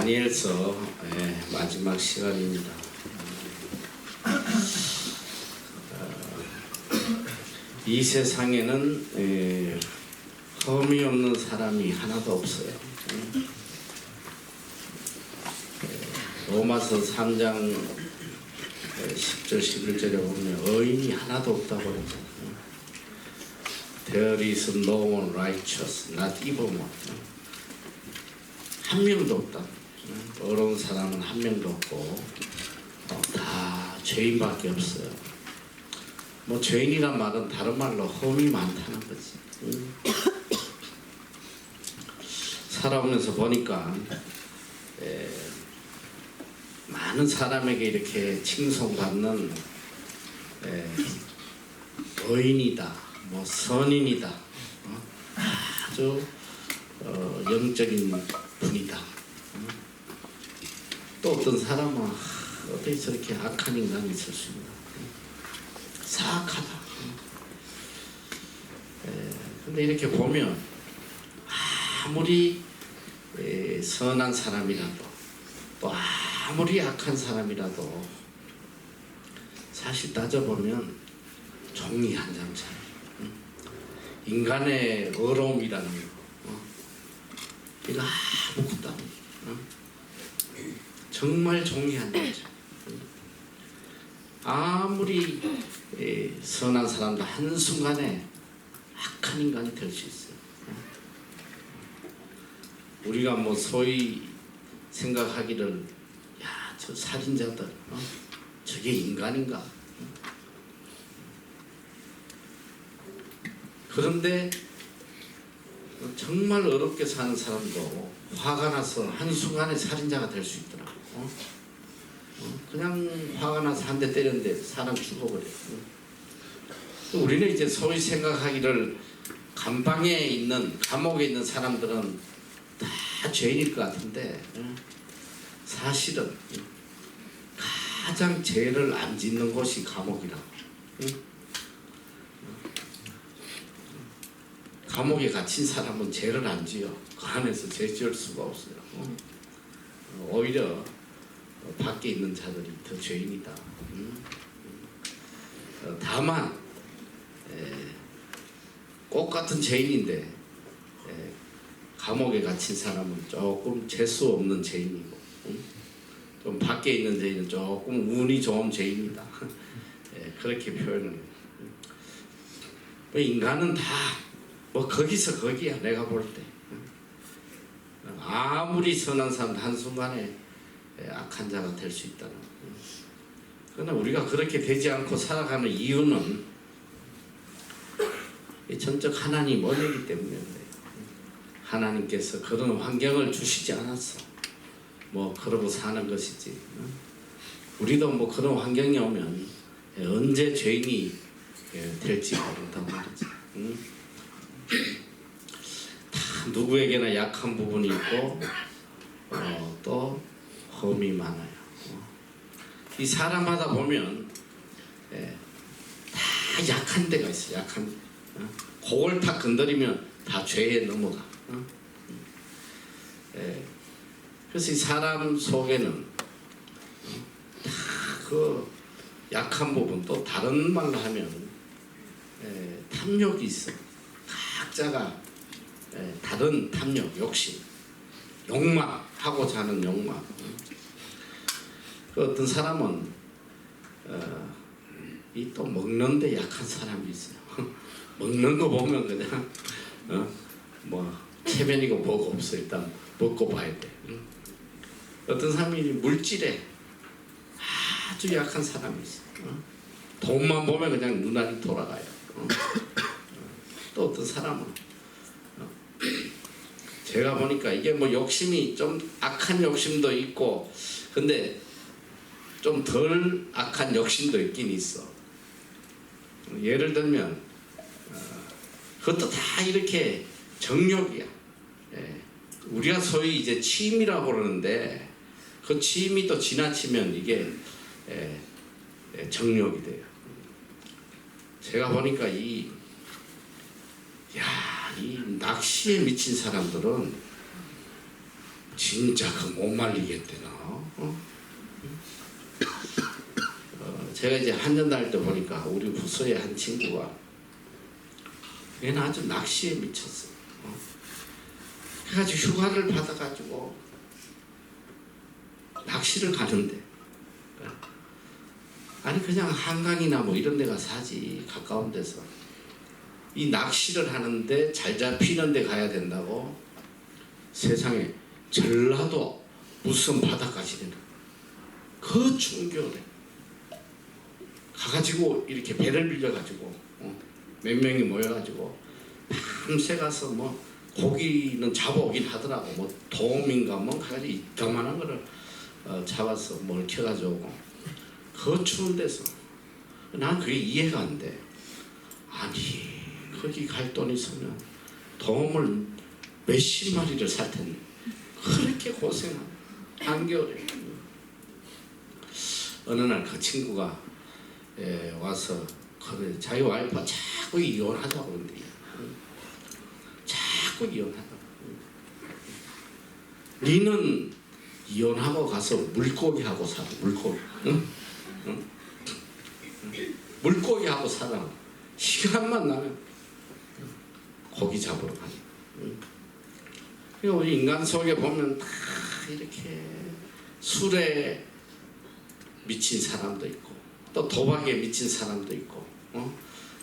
다니엘서 마지막 시간입니다. 이 세상에는 흠이 없는 사람이 하나도 없어요. 로마서 3장 10절 11절에 보면 의인이 하나도 없다고 그러잖아요. There is no one righteous, not even one. 한 명도 없다. 어려운 사람은 한 명도 없고 다 죄인밖에 없어요. 뭐 죄인이란 말은 다른 말로 흠이 많다는 거지. 살아오면서 보니까 많은 사람에게 이렇게 칭송받는 의인이다, 뭐 선인이다, 아주 영적인 분이다. 또 어떤 사람은 어떻게 저렇게 악한 인간이 있을 수 있나, 사악하다. 근데 이렇게 보면 아무리 선한 사람이라도 또 아무리 악한 사람이라도 사실 따져보면 종이 한 장 차이. 인간의 어려움이라는 거 이거 아무것도 아니에요. 정말 종이 한 장 차이. 아무리 선한 사람도 한순간에 악한 인간이 될 수 있어요. 우리가 뭐 소위 생각하기를 야, 저 살인자들 저게 인간인가? 그런데 정말 어렵게 사는 사람도 화가 나서 한순간에 살인자가 될 수 있더라고. 그냥 화가 나서 한 대 때렸는데 사람 죽어버려. 우리는 이제 소위 생각하기를 감방에 있는, 감옥에 있는 사람들은 다 죄인일 것 같은데 사실은 가장 죄를 안 짓는 곳이 감옥이라고. 감옥에 갇힌 사람은 죄를 안 지어. 그 안에서 죄 지을 수가 없어요. 오히려 밖에 있는 자들이 더 죄인이다. 다만 똑같은 죄인인데 감옥에 갇힌 사람은 조금 재수 없는 죄인이고 좀 밖에 있는 죄인은 조금 운이 좋은 죄인이다. 그렇게 표현을 해요. 인간은 다 뭐 거기서 거기야. 내가 볼 때 아무리 선한 사람 한순간에 악한 자가 될 수 있다는. 그러나 우리가 그렇게 되지 않고 살아가는 이유는 전적 하나님 은혜이기 때문에 하나님께서 그런 환경을 주시지 않았어. 뭐 그러고 사는 것이지. 우리도 뭐 그런 환경이 오면 언제 죄인이 될지 모른다고 말이지. 다 누구에게나 약한 부분이 있고 또 흠이 많아요. 이 사람마다 보면 다 약한 데가 있어요. 약한 그걸 다 건드리면 다 죄에 넘어가. 그래서 이 사람 속에는 다 그 약한 부분, 또 다른 말로 하면 탐욕이 있어. 각자가 다른 탐욕, 욕심, 욕망, 하고자 하는 욕망. 그 어떤 사람은 이 또 먹는데 약한 사람이 있어요. 먹는 거 보면 그냥 뭐 체면이고 뭐가 없어. 일단 먹고 봐야 돼. 어떤 사람이 물질에 아주 약한 사람이 있어. 돈만 보면 그냥 눈알이 돌아가요. 또 어떤 사람은 제가 보니까 이게 뭐 욕심이 좀 악한 욕심도 있고 근데 좀 덜 악한 욕심도 있긴 있어. 예를 들면 그것도 다 이렇게 정욕이야. 우리가 소위 이제 취미라고 그러는데 그 취미 또 지나치면 이게 정욕이 돼요. 제가 보니까 이 낚시에 미친 사람들은 진짜 그 못 말리겠대나. 제가 이제 한전 다닐 때 보니까 우리 부서의 한 친구가 얘는 아주 낚시에 미쳤어. 그래가지고 휴가를 받아가지고 낚시를 가는데, 아니 그냥 한강이나 뭐 이런 데 가서 하지, 가까운 데서. 이 낚시를 하는데 잘 잡히는 데 가야 된다고 세상에 전라도 무슨 바다까지 되나, 그 추운 겨울에 가가지고 이렇게 배를 빌려가지고 몇 명이 모여가지고 밤새 가서 뭐 고기는 잡아오긴 하더라고. 뭐 도움인가 뭐 가지고 이따만한 거를 잡아서 뭘 켜가지고 그 추운 데서, 난 그게 이해가 안 돼. 아니 거기 갈 돈 있으면 도움을 몇십 마리를 살 텐데 그렇게 고생한 한겨울에. 어느 날 그 친구가 와서 그래, 자기 와이프가 자꾸 이혼하자고 그러는데, 자꾸 이혼하자고. 니는 이혼하고 가서 물고기 하고 살아. 물고기. 응? 응? 물고기 하고 살아. 시간만 나면 고기 잡으러 가니. 그리고 우리 인간 속에 보면 다 이렇게 술에 미친 사람도 있고, 또 도박에 미친 사람도 있고,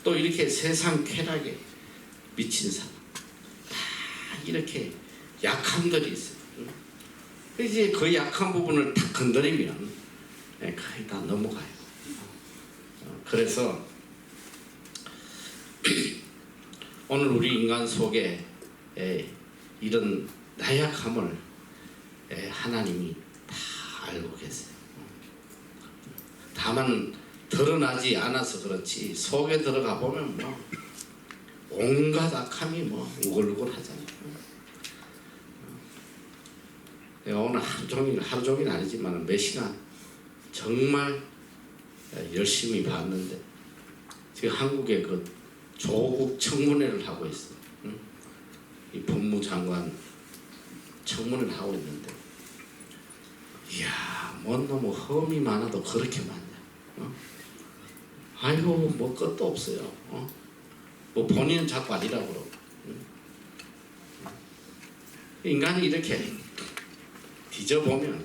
또 이렇게 세상 쾌락에 미친 사람, 다 이렇게 약함들이 있어요. 이제 그 약한 부분을 탁 건드리면 거의 다 넘어가요. 그래서 오늘 우리 인간 속에 이런 나약함을 하나님이 다 알고 계세요. 다만 드러나지 않아서 그렇지 속에 들어가 보면 뭐 온갖 악함이 뭐 우글우글 하잖아요. 내가 오늘 하루 종일 아니지만 몇 시간 정말 열심히 봤는데, 지금 한국에 그 조국 청문회를 하고 있어요. 이 법무장관 청문회를 하고 있는데, 이야, 뭐 너무 험이 많아도 그렇게 많냐. 아이고 뭐 끝도 없어요. 뭐 본인은 자꾸 아니라고 그러고. 인간이 이렇게 뒤져보면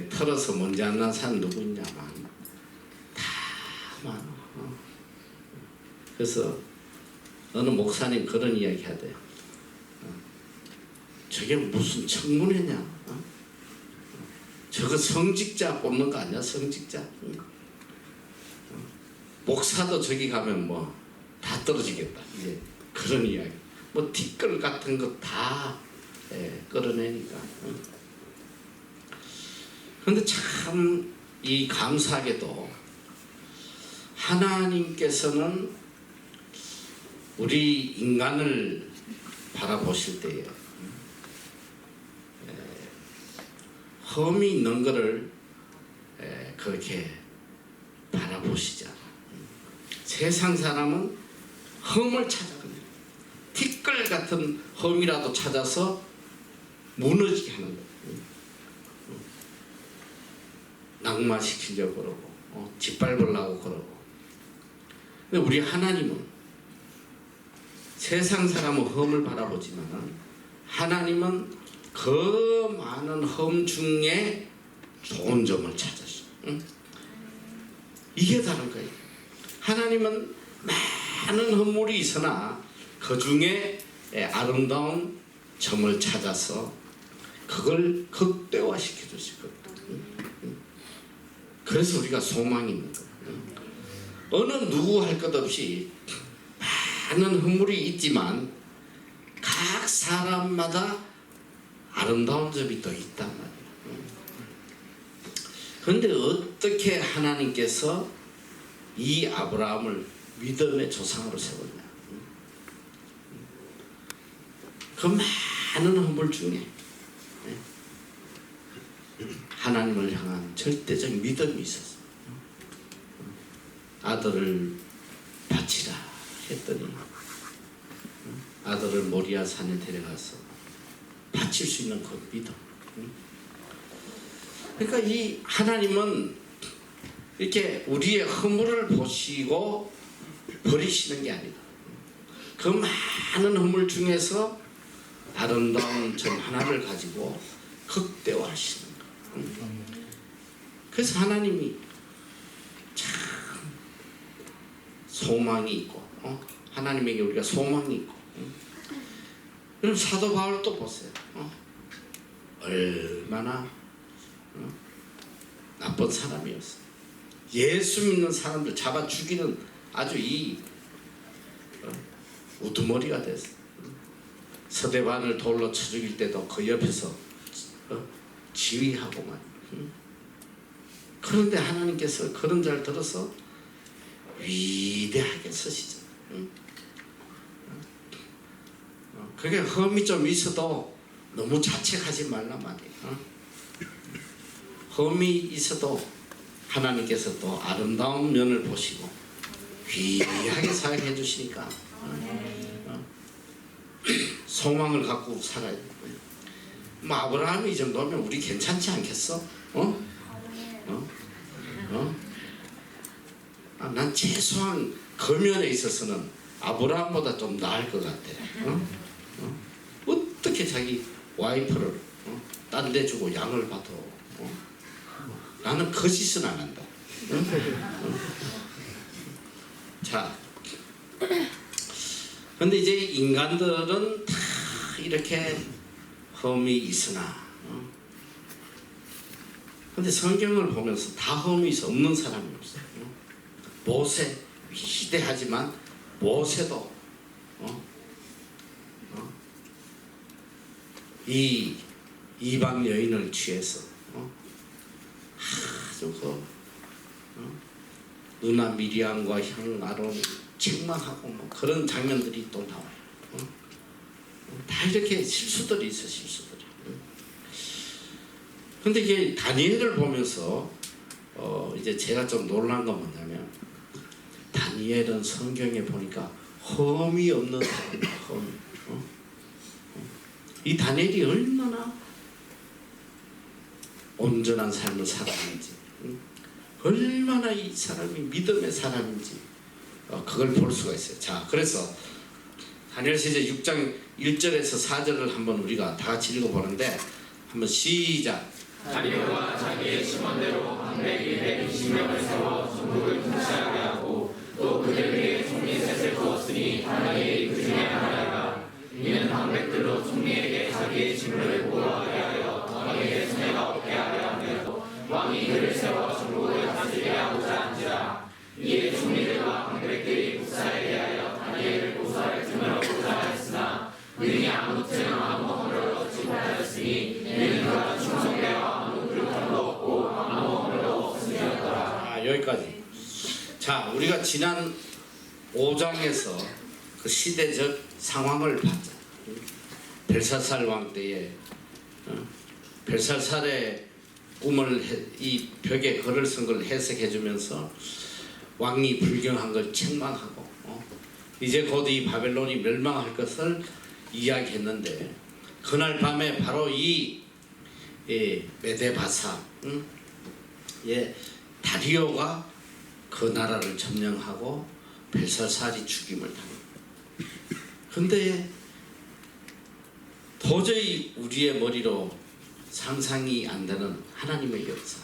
털어서 먼지 안 난 사람 누구 있냐만 다 많아. 그래서 어느 목사님 그런 이야기 하대요. 저게 무슨 청문회냐? 저거 성직자 뽑는 거 아니야? 성직자. 목사도 저기 가면 뭐 다 떨어지겠다. 이제 그런 이야기. 뭐 티끌 같은 거 다 끌어내니까. 그런데 참 이 감사하게도 하나님께서는 우리 인간을 바라보실 때에 험이 있는 것을 그렇게 바라보시지 않아요. 세상 사람은 험을 찾아가요. 티끌 같은 험이라도 찾아서 무너지게 하는 거예요. 낙마시키려고 그러고 짓밟으려고 그러고. 근데 우리 하나님은 세상 사람은 험을 바라보지만 하나님은 그 많은 험 중에 좋은 점을 찾았어. 이게 다른 거예요. 하나님은 많은 허물이 있으나 그 중에 아름다운 점을 찾아서 그걸 극대화시켜 주실 겁니다. 그래서 우리가 소망이 있는 거예요. 어느 누구 할 것 없이 많은 허물이 있지만 각 사람마다 아름다운 점이 또 있단 말이에요. 그런데 어떻게 하나님께서 이 아브라함을 믿음의 조상으로 세웠냐? 그 많은 허물 중에 하나님을 향한 절대적 믿음이 있었어요. 아들을 바치라 했더니 아들을 모리아 산에 데려가서 바칠 수 있는 그 믿음. 그러니까 이 하나님은 이렇게 우리의 허물을 보시고 버리시는 게 아니다. 그 많은 허물 중에서 아름다운 점 하나를 가지고 극대화하시는 거예요. 그래서 하나님이 참 소망이 있고, 하나님에게 우리가 소망이 있고. 그럼 사도 바울도 보세요. 얼마나 나쁜 사람이었어요. 예수 믿는 사람들 잡아 죽이는 아주 이 우두머리가 됐어요. 서대반을 돌로 쳐 죽일 때도 그 옆에서 지휘하고만. 그런데 하나님께서 그런 자를 들어서 위대하게 쓰시죠. 그게 흠이 좀 있어도 너무 자책하지 말란 말이에요. 흠이 있어도 하나님께서 또 아름다운 면을 보시고 귀하게 사용해 주시니까 소망을 갖고 살아야 돼요. 뭐 아브라함이 이 정도면 우리 괜찮지 않겠어? 난 최소한 그 면에 있어서는 아브라함보다 좀 나을 것 같아. 어떻게 자기 와이프를 딴 데 주고 양을 받아? 나는 거짓은 안 한다. 자, 근데 이제 인간들은 다 이렇게 흠이 있으나, 근데 성경을 보면서 다 흠이 있어 없는 사람이 없어요. 모세 위대하지만 모세도 이 이방 여인을 취해서 아주 누나 미리암과 형 아론이 책망하고 뭐 그런 장면들이 또 나와요. 다 이렇게 실수들이 있어, 실수들이. 근데 이게 다니엘을 보면서 이제 제가 좀 놀란 건 뭐냐면, 다니엘은 성경에 보니까 흠이 없는 사람이야. 흠. 이 다니엘이 얼마나 온전한 삶을 살았는지, 얼마나 이 사람이 믿음의 사람인지 그걸 볼 수가 있어요. 자, 그래서 다니엘서 이제 6장 1절에서 4절을 한번 우리가 다 같이 읽어보는데, 한번 시작. 다리오가 자기의 심원대로 120명을 세워 전국을 통치하게 하고, 또 그들 위에 총리 셋을 두었으니 다니엘이 그 중에 하나이라. 이는 방백들로 총리에게 자기의 직무를 보호하게 하여 왕에게 손해가 없게 하려 함이로, 왕이 그를 세워 전국을 다스리게 하고자 한지라. 이에 총리들과 방백들이 국사에 대하여 다니엘을 고소할 틈을 얻고자 했으나 그들이 아무 틈 아무 허물을 얻지 못하였으니 이는 그가 충성되어 아무 불평도 없고 아무 허물도 없음이었더라. 여기까지. 자, 우리가 지난 5장에서 그 시대적 상황을 봤죠. 벨사살 왕 때에 벨사살의 꿈을 이 벽에 글을 쓴 걸 해석해 주면서 왕이 불경한 걸 책망하고 이제 곧 이 바벨론이 멸망할 것을 이야기했는데, 그날 밤에 바로 이 메데바사 다리오가 그 나라를 점령하고 벨사살이 죽임을 당합니다. 근데 도저히 우리의 머리로 상상이 안 되는 하나님의 역사,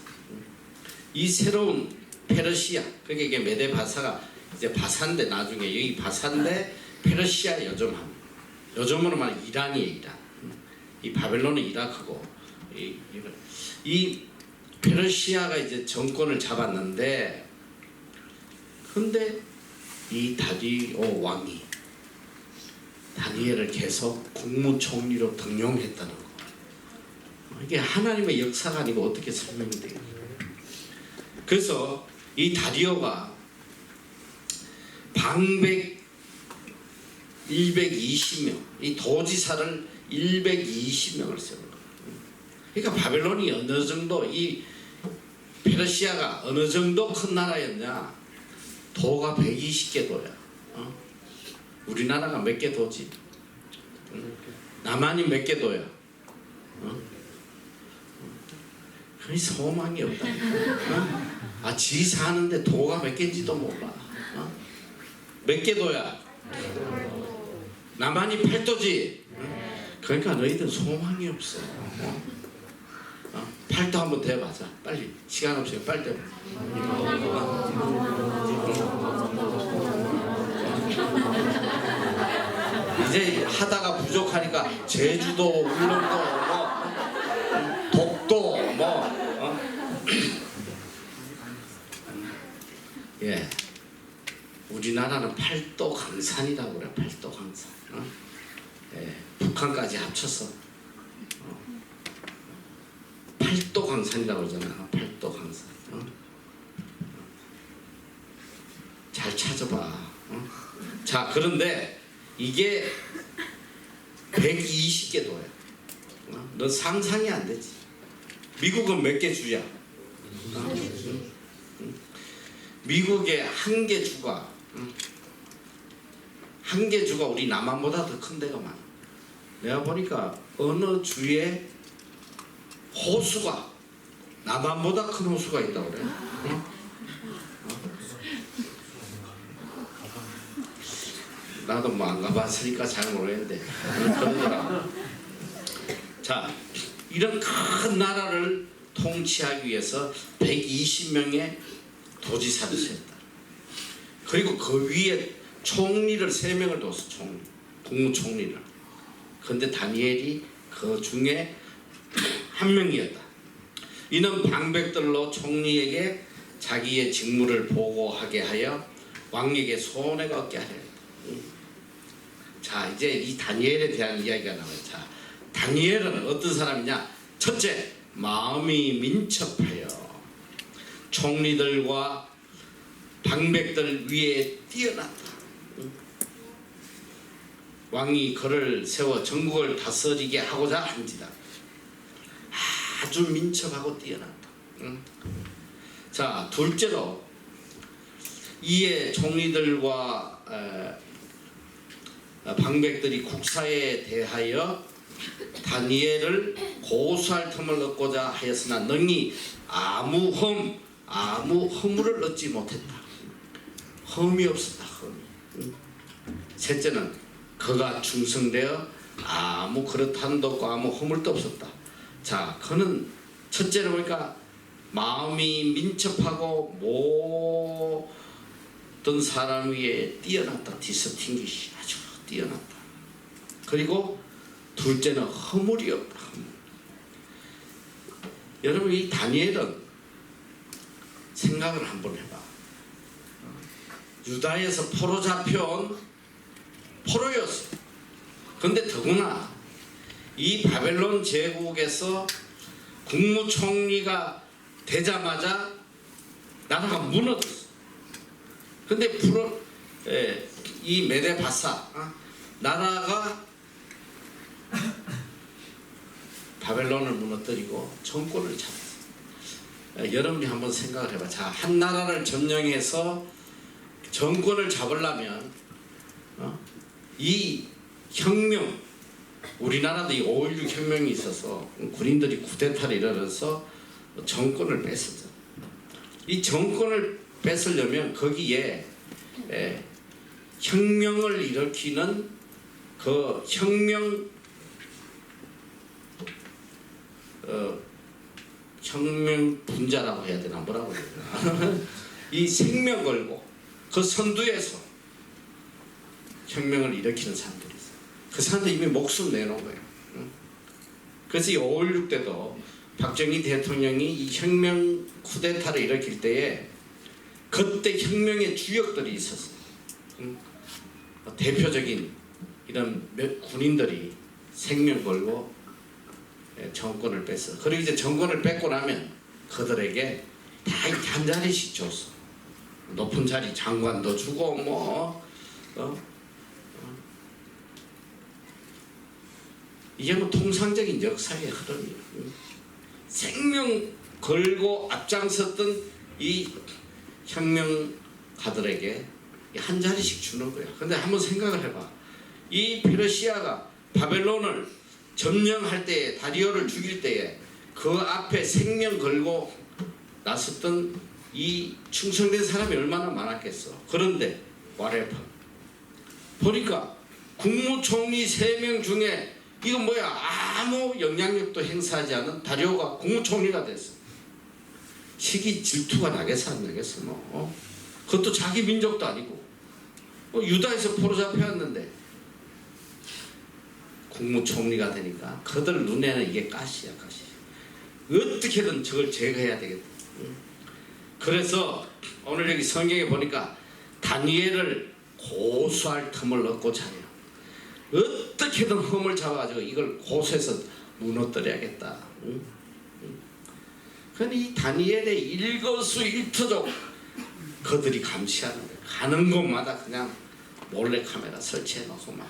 이 새로운 페르시아, 그게 이게 메데바사가 이제 바사인데, 나중에 여기 바사인데 페르시아 여점합니다. 여점으로 말하면 이란이에요, 이란. 이 바벨론은 이라크고, 이 페르시아가 이제 정권을 잡았는데, 근데 이 다리오 왕이 다니엘을 계속 국무총리로 등용했다는 거. 이게 하나님의 역사가 아니고 어떻게 설명이 돼요? 그래서 이 다리오가 방백 120명, 이 도지사를 120명을 세운 거예요. 그러니까 바벨론이 어느 정도, 이 페르시아가 어느 정도 큰 나라였냐? 도가 120개 도야. 우리나라가 몇 개 도지? 남한이 몇 개 도야? 그니 소망이 없다. 아, 지 사는데 도가 몇 개인지도 몰라. 몇 개 도야? 나만이 8도지. 그러니까 너희들 소망이 없어. 8도 한번 대봐자. 빨리. 시간 없으니까 빨리 대봐. 이제 하다가 부족하니까 제주도, 울릉도, 독도, 예, 우리나라는 8도 강산이라고 그래. 8도 강산. 예, 북한까지 합쳐서 8도 강산이라고 그러잖아. 8도 강산. 잘 찾아봐. 자, 그런데 이게 120개 도야. 너 상상이 안 되지. 미국은 몇 개 주야? 미국의 한 개 주가, 한 개 주가 우리 남한보다 더 큰 데가 많아. 내가 보니까 어느 주에 호수가 남한보다 큰 호수가 있다고 그래. 나도 뭐 안 가봤으니까 잘 모르겠는데 그러더라. 자, 이런 큰 나라를 통치하기 위해서 120명의 도지사를 세웠다. 그리고 그 위에 총리를 3명을 뒀어. 총리, 국무총리를. 그런데 다니엘이 그 중에 한 명이었다. 이는 방백들로 총리에게 자기의 직무를 보고하게 하여 왕에게 손해가 없게 하려 했다. 자, 이제 이 다니엘에 대한 이야기가 나와요. 자, 다니엘은 어떤 사람이냐? 첫째, 마음이 민첩하여 총리들과 방백들 위에 뛰어났다. 왕이 그를 세워 전국을 다스리게 하고자 한지다. 아주 민첩하고 뛰어났다. 자, 둘째로 이에 총리들과 방백들이 국사에 대하여 다니엘을 고소할 틈을 얻고자 하였으나 능히 아무 허물을 얻지 못했다. 흠이 없었다. 흠이. 셋째는 그가 충성되어 아무 그렇다는도 없고 아무 허물도 없었다. 자, 그는 첫째로 보니까 마음이 민첩하고 모든 사람 위에 뛰어났다. 디스팅기시 아주 뛰어났다. 그리고 둘째는 허물이 없다. 허물. 여러분, 이 다니엘은 생각을 한번 해봐. 유다에서 포로 잡혀온 포로였어. 근데 더구나 이 바벨론 제국에서 국무총리가 되자마자 나라가 무너졌어. 근데 이 메데바사 나라가 바벨론을 무너뜨리고 정권을 잡았어. 여러분이 한번 생각을 해봐. 자, 한 나라를 점령해서 정권을 잡으려면 이 혁명, 우리나라도 이 5.16 혁명이 있어서 군인들이 쿠데타를 일어나서 정권을 뺐었죠. 이 정권을 뺏으려면 거기에 혁명을 일으키는 그 혁명 분자라고 해야 되나 뭐라고 해야 되나 이 생명 걸고 그 선두에서 혁명을 일으키는 사람들이 있어요. 그 사람들 이미 목숨 내놓은 거예요. 그래서 이 5.16 때도 박정희 대통령이 이 혁명 쿠데타를 일으킬 때에 그때 혁명의 주역들이 있었어요. 대표적인 이런 군인들이 생명 걸고 정권을 뺐어. 그리고 이제 정권을 뺏고 나면 그들에게 다 한 자리씩 줬어. 높은 자리 장관도 주고 이게 뭐 통상적인 역사의 흐름이에요. 생명 걸고 앞장섰던 이 혁명가들에게 한 자리씩 주는 거야. 근데 한번 생각을 해봐. 이 페르시아가 바벨론을 점령할 때에, 다리오를 죽일 때에 그 앞에 생명 걸고 나섰던 이 충성된 사람이 얼마나 많았겠어. 그런데 와레파 보니까 국무총리 3명 중에 이거 뭐야 아무 영향력도 행사하지 않은 다리오가 국무총리가 됐어. 시기 질투가 나겠어 안 나겠어 뭐. 그것도 자기 민족도 아니고 유다에서 포로 잡혀왔는데 국무총리가 되니까 그들 눈에는 이게 가시야 가시. 어떻게든 저걸 제거해야 되겠다. 그래서 오늘 여기 성경에 보니까 다니엘을 고소할 틈을 얻고자 해요. 어떻게든 흠을 잡아가지고 이걸 고소해서 무너뜨려야겠다. 그런데 이 다니엘의 일거수일투족 그들이 감시하는 거예요. 가는 곳마다 그냥 몰래카메라 설치해 놓고 막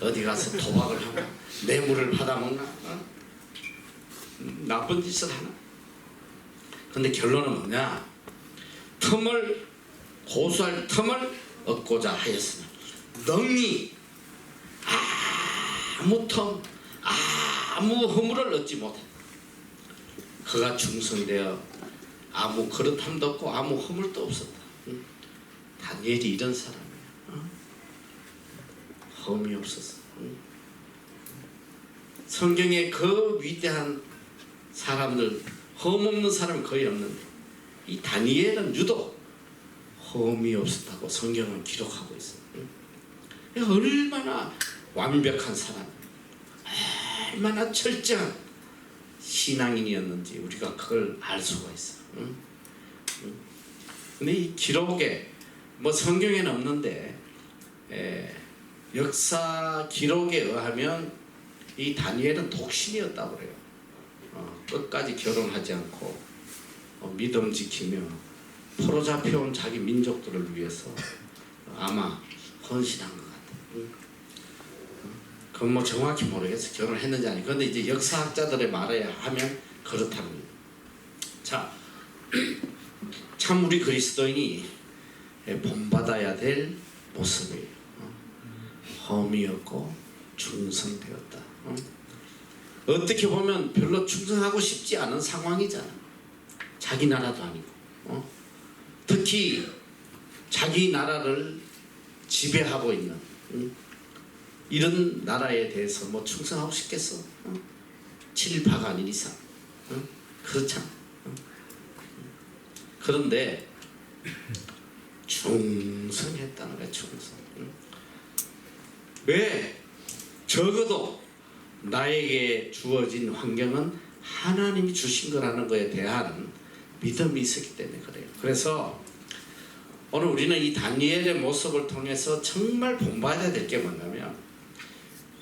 어디 가서 도박을 하나 뇌물을 받아먹나 나쁜 짓을 하나. 근데 결론은 뭐냐? 틈을 고소할 틈을 얻고자 하였으나 능히 아무 틈 아무 허물을 얻지 못했다. 그가 충성되어 아무 그릇함도 없고 아무 허물도 없었다. 다니엘이 이런 사람이야. 흠이 없었어. 성경에 그 위대한 사람들 흠 없는 사람은 거의 없는데 이 다니엘은 유독 흠이 없었다고 성경은 기록하고 있어요. 얼마나 완벽한 사람, 얼마나 철저한 신앙인이었는지 우리가 그걸 알 수가 있어. 근데 이 기록에 뭐 성경에는 없는데 역사 기록에 의하면 이 다니엘은 독신이었다고 그래요. 끝까지 결혼하지 않고 믿음 지키며 포로 잡혀온 자기 민족들을 위해서 아마 헌신한 것 같아요. 그건 뭐 정확히 모르겠어. 결혼했는지 아니. 그런데 이제 역사학자들의 말에 하면 그렇다는 거예요. 자, 참 우리 그리스도인이 본받아야 될 모습이에요. 흠이 없고 충성되었다. 어떻게 보면 별로 충성하고 싶지 않은 상황이잖아. 자기 나라도 아니고. 특히 자기 나라를 지배하고 있는 이런 나라에 대해서 뭐 충성하고 싶겠어? 친일파가 아닌 이상. 그렇잖아. 그런데 충성했다는 거야. 충성. 왜? 적어도 나에게 주어진 환경은 하나님이 주신 거라는 거에 대한 믿음이 있었기 때문에 그래요. 그래서 오늘 우리는 이 다니엘의 모습을 통해서 정말 본받아야 될 게 뭐냐면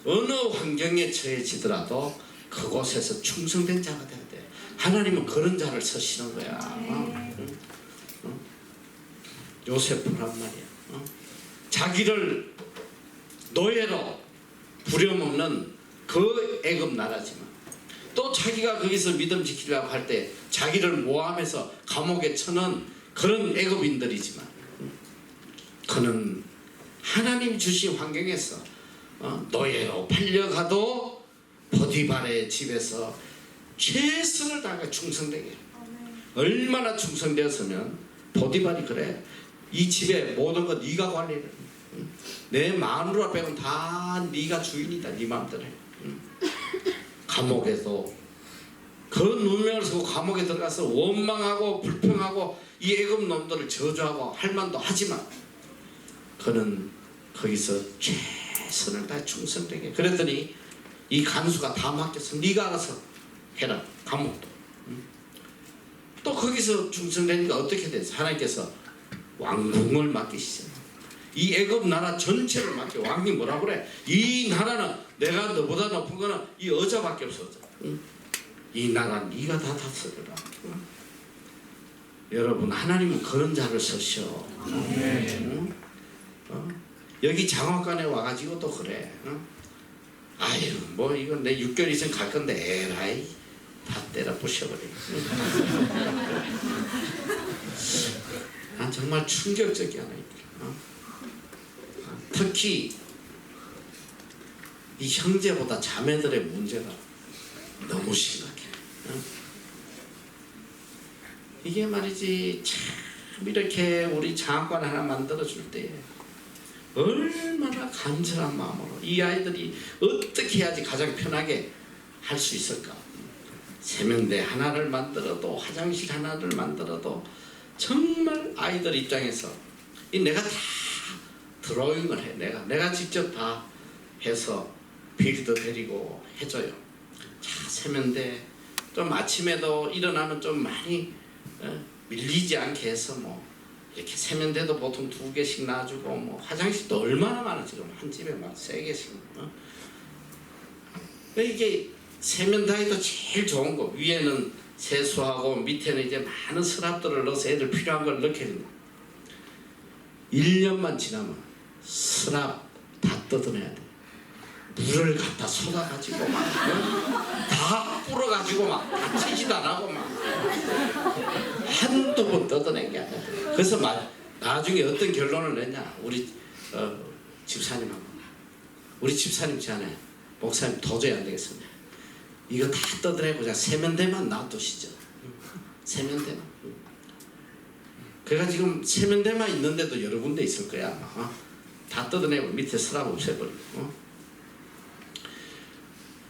어느 환경에 처해지더라도 그곳에서 충성된 자가 돼야 돼. 하나님은 그런 자를 쓰시는 거야. 요셉프란 말이야. 자기를 노예로 부려먹는 그 애굽 나라지만 또 자기가 거기서 믿음 지키려고 할 때 자기를 모함해서 감옥에 쳐넣은 그런 애굽인들이지만 그는 하나님 주신 환경에서 노예로 팔려가도 보디발의 집에서 최선을 다해 충성되게. 얼마나 충성되었으면 보디발이 그래. 이 집에 모든 거 네가 관리해. 내 마누라 빼고는 다 네가 주인이다. 네 마음대로 해. 감옥에서 그 누명을 쓰고 감옥에 들어가서 원망하고 불평하고 이 애굽 놈들을 저주하고 할 만도 하지만 그는 거기서 최선을 다해 충성되게. 그랬더니 이 간수가 다 맡겨서 네가 알아서 해라. 감옥도. 또 거기서 충성되니까 어떻게 됐어? 하나님께서 왕궁을 맡기시잖아요. 이 애굽 나라 전체를 맡겨. 왕이 뭐라 그래? 이 나라는 내가 너보다 높은 거는 이 여자밖에 없어. 이 나라 네가 다 다스려라. 여러분 하나님은 그런 자를 쓰셔. 여기 장학관에 와가지고 또 그래. 아유 뭐 이건 내 6개월 이상 갈 건데 에라이 다 때려 부셔버려. 난 정말 충격적이야. 특히 이 형제보다 자매들의 문제가 너무 심각해. 이게 말이지 참 이렇게 우리 장학관 하나 만들어줄 때 얼마나 간절한 마음으로 이 아이들이 어떻게 해야지 가장 편하게 할 수 있을까. 세면대 하나를 만들어도 화장실 하나를 만들어도 정말 아이들 입장에서 내가 다 드로잉을 해. 내가 직접 다 해서 빌드 데리고 해줘요. 자, 세면대 좀 아침에도 일어나면 좀 많이 밀리지 않게 해서 뭐 이렇게 세면대도 보통 2개씩 놔주고 뭐 화장실도 얼마나 많아 지금 한 집에 막 3개씩. 이게 세면대도 제일 좋은 거 위에는 세수하고 밑에는 이제 많은 서랍들을 넣어서 애들 필요한 걸 넣게 된다. 1년만 지나면 서랍 다 뜯어내야 돼. 물을 갖다 쏟아가지고 다 불어가지고 막 다치지도 안 하고 막 한두 번 뜯어낸 게 아니야. 그래서 나중에 어떤 결론을 냈냐. 우리 집사님하고 우리 집사님 전에 목사님 도저히 안 되겠습니다. 이거 다 뜯어내고 그냥 세면대만 놔두시죠. 세면대만. 그래가 지금 세면대만 있는데도 여러 군데 있을 거야. 다 뜯어내고 밑에 서랍 없애버리고.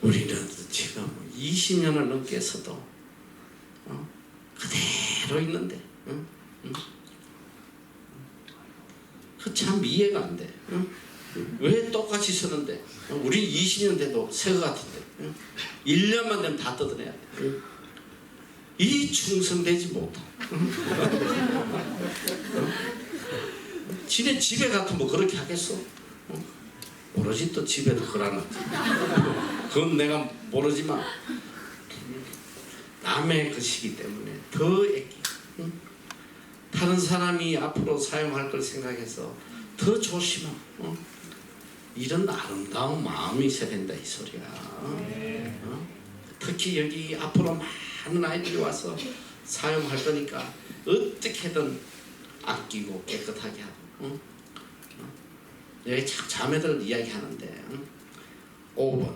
우리는 지금 20년을 넘게 했어도 그대로 있는데 그 참 이해가 안 돼. 왜 똑같이 쓰는데 우리 20년 돼도 새 거 같은데 1년만 되면 다 뜯어내야 돼. 이 충성되지 못하. 지네 집에 같으면 뭐 그렇게 하겠어? 모르지 또 집에도 그러는지. 그건 내가 모르지만 남의 것이기 때문에 더 애기. 다른 사람이 앞으로 사용할 걸 생각해서 더 조심하고 이런 아름다운 마음이 있어야 된다 이 소리야. 특히 여기 앞으로 많은 아이들이 와서 사용할 거니까 어떻게든 아끼고 깨끗하게 하고. 여기 자매들 이야기하는데 5번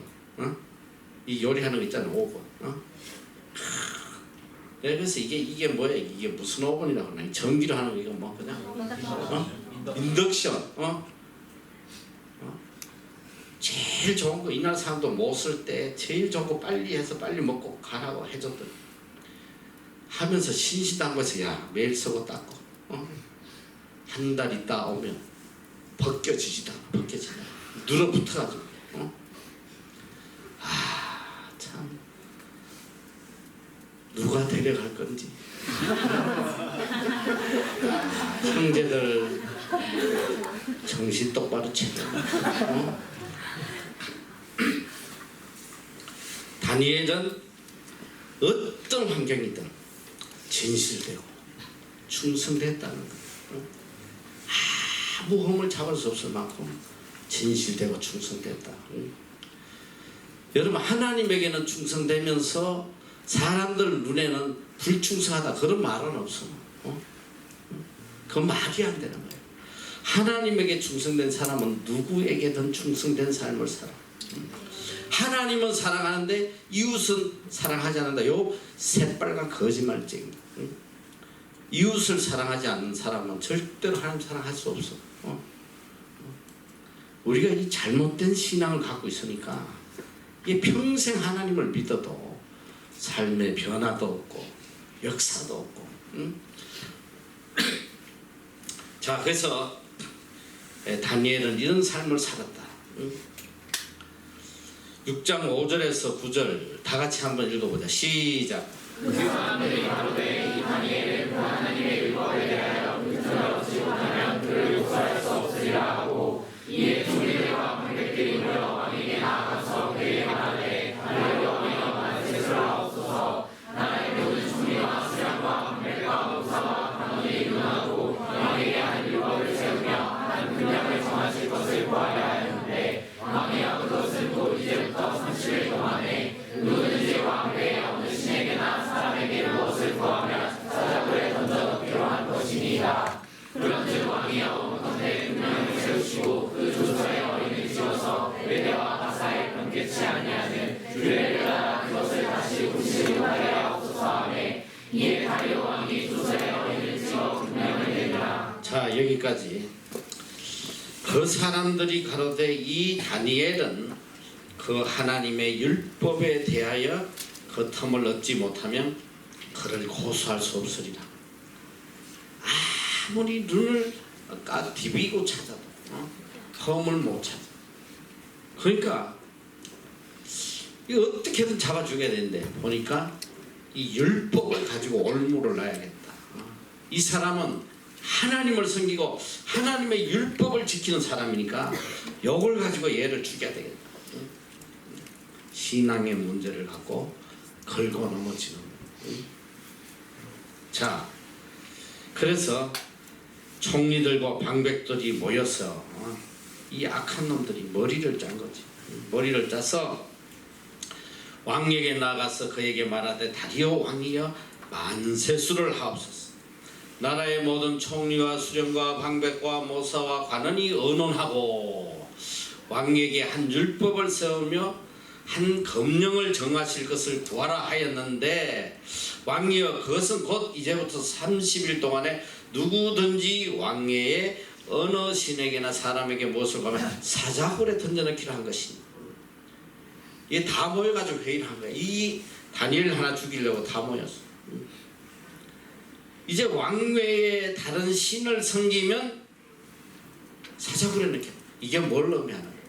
이 요리하는 거 있잖아. 5번 그래서 이게 뭐야. 이게 무슨 5번이라고 하나. 전기로 하는 거 이거 뭐 그냥 인덕션. 제일 좋은 거 이날 사람도 못 쓸 때 제일 좋은 거 빨리 해서 빨리 먹고 가라고 해줬더니 하면서 신시한 거에서 야 매일 쓰고 닦고 한 달 있다 오면 벗겨지지도 않아. 벗겨지다 눌어붙어가지고 참 누가 데려갈 건지. 형제들 정신 똑바로 차려. 다니엘은 어떤 환경이든 진실되고 충성됐다는 것. 아무 흠을 잡을 수 없을 만큼 진실되고 충성됐다. 여러분 하나님에게는 충성되면서 사람들 눈에는 불충성하다 그런 말은 없어. 그건 말이 안 되는 거예요. 하나님에게 충성된 사람은 누구에게든 충성된 삶을 살아. 하나님은 사랑하는데 이웃은 사랑하지 않는다. 요 새빨간 거짓말쟁이. 이웃을 사랑하지 않는 사람은 절대로 하나님 사랑할 수 없어. 우리가 이 잘못된 신앙을 갖고 있으니까 이게 평생 하나님을 믿어도 삶의 변화도 없고 역사도 없고. 자, 그래서 다니엘은 이런 삶을 살았다. 6장 5절에서 9절 다 같이 한번 읽어보자. 시작. 그 사람들이 가로되 이 다니엘은 그 하나님의 율법에 대하여 그들을 얻지 못하면 그를 용서할 수 없으리라 하고 이에 총리들과 관객들이 모여 왕에게 나아가서 그에게 말하되 다니엘 왕이여 만세스러워옵소서. 나의 모든 총리와 수장과 관객과 목사와 간원이 일어나고 왕에게 한 율법을 세우며 한 분량을 정하실 것을 구하려 하였는데 왕이여 그것은 곧 이제부터 30일 동안에 누구든지 왕 외에 없는 신에게나 사람에게 무엇을 구하면 사자굴에 던져넣기로 한 것이니 거기까지. 그 사람들이 가로되 이 다니엘은 그 하나님의 율법에 대하여 그 틈을 얻지 못하면 그를 고소할 수 없으리라. 아무리 눈을 디비고 찾아도 흠을 못 찾아. 그러니까 이 어떻게든 잡아 죽여야 되는데 보니까 이 율법을 가지고 올무를 놔야겠다. 이 사람은 하나님을 섬기고 하나님의 율법을 지키는 사람이니까 이걸 가지고 얘를 죽여야 되겠다. 신앙의 문제를 갖고 걸고 넘어지는 거예요. 자, 그래서 총리들과 방백들이 모여서 이 악한 놈들이 머리를 짠 거지. 머리를 짜서 왕에게 나가서 그에게 말하되 다리오 왕이여 만세수를 하옵소서. 나라의 모든 총리와 수령과 방백과 모사와 관원이 의논하고 왕에게 한 율법을 세우며 한 검령을 정하실 것을 구하라 하였는데 왕이여 그것은 곧 이제부터 30일 동안에 누구든지 왕외에 어느 신에게나 사람에게 무엇을 가면 사자굴에 던져넣기를 한 것이니. 이게 다 모여가지고 회의를 한 거야. 이 다니엘 하나 죽이려고 다 모였어. 이제 왕외에 다른 신을 섬기면 사자굴에 넣게. 이게 뭘 의미하는 거야?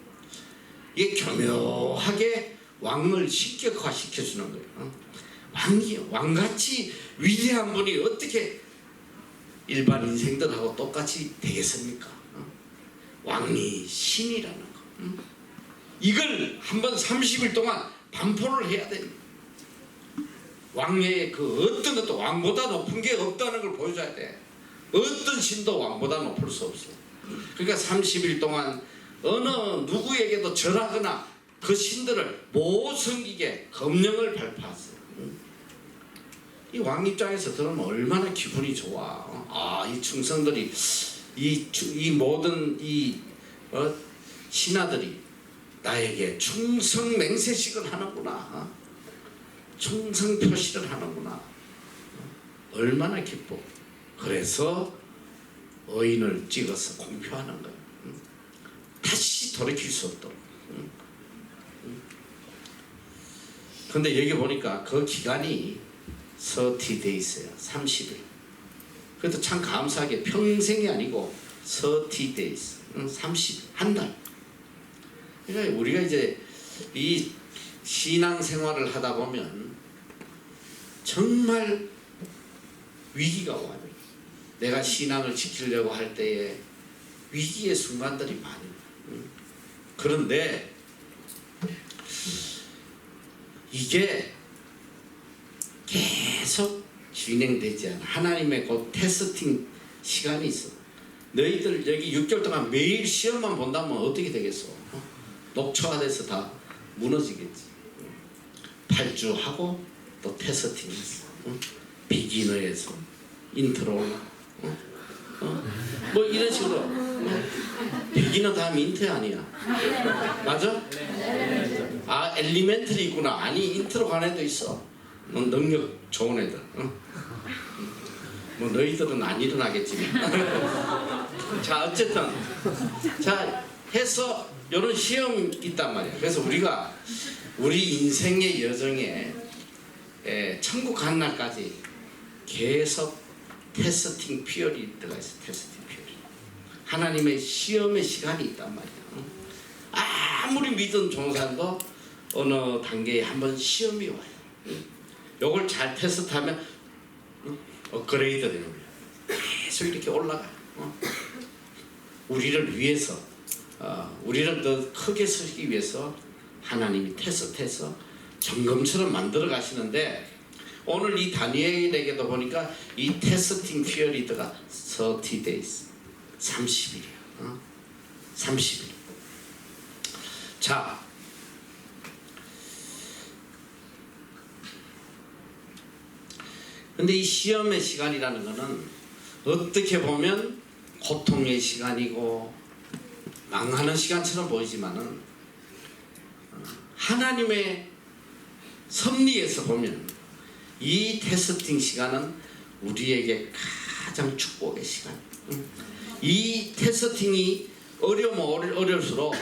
이게 교묘하게 왕을 식격화시켜주는 거예요. 왕같이 위대한 분이 어떻게 일반 인생들하고 똑같이 되겠습니까? 왕이 신이라는 거. 이걸 한번 30일 동안 반포를 해야 됩니다. 왕의 그 어떤 것도 왕보다 높은 게 없다는 걸 보여줘야 돼. 어떤 신도 왕보다 높을 수 없어. 그러니까 30일 동안 어느 누구에게도 절하거나 그 신들을 못 섬기게 검령을 발표했어요. 이 왕 입장에서 들으면 얼마나 기분이 좋아. 이 충성들이 이 모든 신하들이 나에게 충성 맹세식을 하는구나. 충성 표시를 하는구나. 얼마나 기뻐. 그래서 의인을 찍어서 공표하는 거예요. 다시 돌이킬 수 없도록. 근데 여기 보니까 그 기간이 30days예요. 30일. 그것도 참 감사하게 평생이 아니고 30days. 30일. 한 달. 그러니까 우리가 이제 이 신앙생활을 하다 보면 정말 위기가 와요. 내가 신앙을 지키려고 할 때에 위기의 순간들이 많아요. 그런데 이게 계속 진행되지 않아. 하나님의 그 테스팅 시간이 있어. 너희들 여기 6개월 동안 매일 시험만 본다면 어떻게 되겠어? 녹초가 돼서 다 무너지겠지. 8주 하고 또 테스팅했어. 비기너에서 인트로 뭐 이런 식으로. 비기너 다음 인트 아니야? 맞아? 엘리멘터리 있구나. 아니 인트로 간 애도 있어. 능력 좋은 애들. 뭐 너희들은 안 일어나겠지만. 자 어쨌든 자 해서 이런 시험이 있단 말이야. 그래서 우리가 우리 인생의 여정에 천국 간 날까지 계속 테스팅 피어리드가 있어. 테스팅 피어리드. 하나님의 시험의 시간이 있단 말이야. 아무리 믿은 종사도 어느 단계에 한번 시험이 와요. 요걸 잘 테스트하면 업그레이드 되는 거야. 계속 이렇게 올라가. 우리를 위해서 우리를 더 크게 쓰기 위해서 하나님이 테스트해서 점검처럼 만들어 가시는데 오늘 이 다니엘에게도 보니까 이 테스팅 피어리드가 30days 30일이야. 30일. 자 근데 이 시험의 시간이라는 거는 어떻게 보면 고통의 시간이고 망하는 시간처럼 보이지만은 하나님의 섭리에서 보면 이 테스팅 시간은 우리에게 가장 축복의 시간. 이 테스팅이 어려우면 어려울수록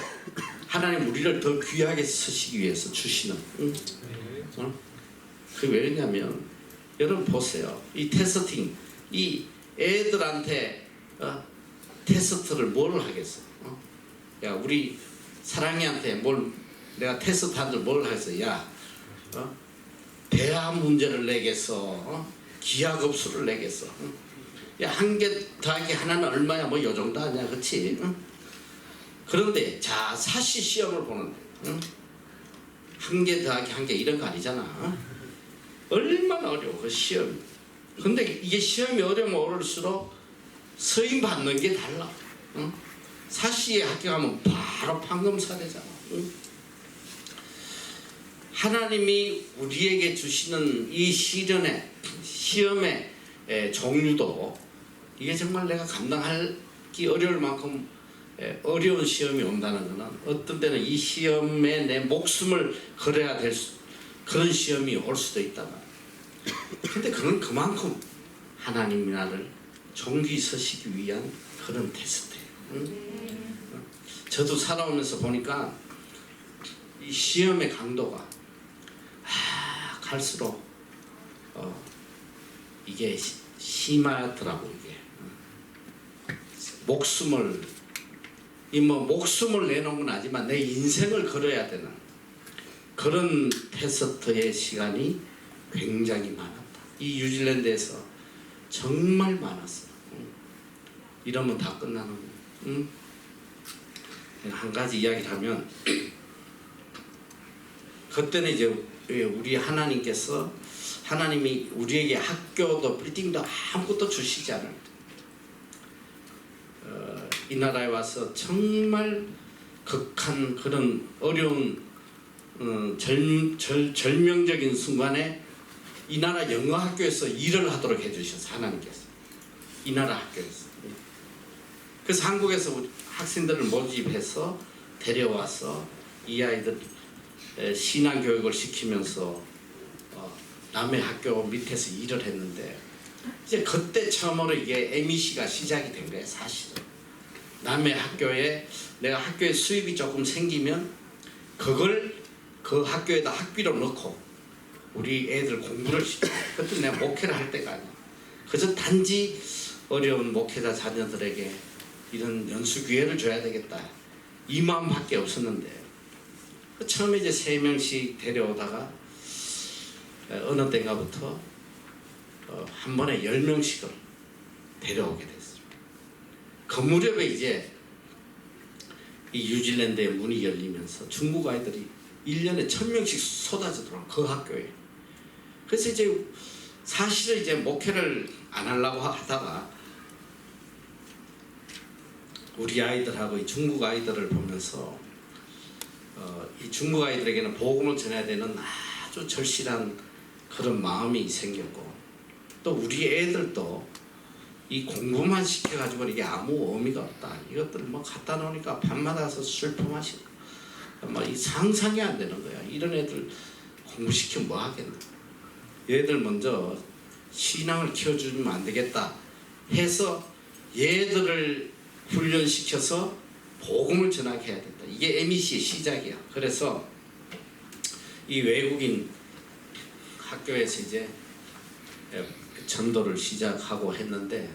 하나님 우리를 더 귀하게 쓰시기 위해서 주시는. 그게 왜냐면 여러분 보세요. 이 테스팅, 이 애들한테 테스트를 뭘 하겠어? 야, 우리 사랑이한테 내가 테스트 한들 뭘 하겠어? 야, 대화 문제를 내겠어? 기하급수를 내겠어? 야, 1개 더하기 하나는 얼마야? 뭐 요 정도 아니야, 그렇지? 그런데 자, 사시 시험을 보는데 1개 더하기 1개 이런 거 아니잖아. 얼마나 어려워 그 시험. 근데 이게 시험이 어려우면 어려울수록 서임 받는 게 달라. 사시에 합격하면 바로 판검사 되잖아. 하나님이 우리에게 주시는 이 시험의 종류도 이게 정말 내가 감당하기 어려울 만큼 어려운 시험이 온다는 것은 어떤 때는 이 시험에 내 목숨을 걸어야 될 그런 시험이 올 수도 있다. 근데 그건 그만큼 하나님이 나를 존귀 서시기 위한 그런 테스트예요. 저도 살아오면서 보니까 이 시험의 강도가 갈수록 이게 심하더라고. 이게 목숨을 내놓은 건 아니지만 내 인생을 걸어야 되는 그런 테스트의 시간이 굉장히 많았다. 이 뉴질랜드에서 정말 많았어. 이러면 다 끝나는 거야. 한 가지 이야기를 하면 그때는 이제 우리 하나님이 우리에게 학교도 빌딩도 아무것도 주시지 않을 때 이 나라에 와서 정말 극한 그런 어려운 절명적인 순간에 이 나라 영어학교에서 일을 하도록 해주셨어요. 하나님께서 이 나라 학교에서. 그래서 한국에서 학생들을 모집해서 데려와서 이 아이들 신앙교육을 시키면서 남의 학교 밑에서 일을 했는데 이제 그때 처음으로 이게 MEC가 시작이 된 거예요. 사실은 남의 학교에 내가 학교에 수입이 조금 생기면 그걸 그 학교에다 학비로 넣고 우리 애들 공부를 시켜. 그때 내가 목회를 할 때가 아니야. 그래서 단지 어려운 목회자 자녀들에게 이런 연수 기회를 줘야 되겠다 이 마음밖에 없었는데 처음에 이제 3명씩 데려오다가 어느 때인가부터 한 번에 10명씩을 데려오게 됐어요. 그 무렵에 이제 이 뉴질랜드의 문이 열리면서 중국 아이들이 1년에 1000명씩 쏟아지더라고요. 그 학교에. 그래서 이제 사실은 이제 목회를 안 하려고 하다가 우리 아이들하고 이 중국 아이들을 보면서 이 중국 아이들에게는 복음을 전해야 되는 아주 절실한 그런 마음이 생겼고 또 우리 애들도 이 공부만 시켜가지고 이게 아무 의미가 없다. 이것들 뭐 갖다 놓으니까 밤마다 가서 슬퍼 마시고 이 상상이 안 되는 거야. 이런 애들 공부시키면 뭐 하겠나. 얘들 먼저 신앙을 키워주면 안 되겠다 해서 얘들을 훈련시켜서 복음을 전하게 해야 된다. 이게 MEC의 시작이야. 그래서 이 외국인 학교에서 이제 전도를 시작하고 했는데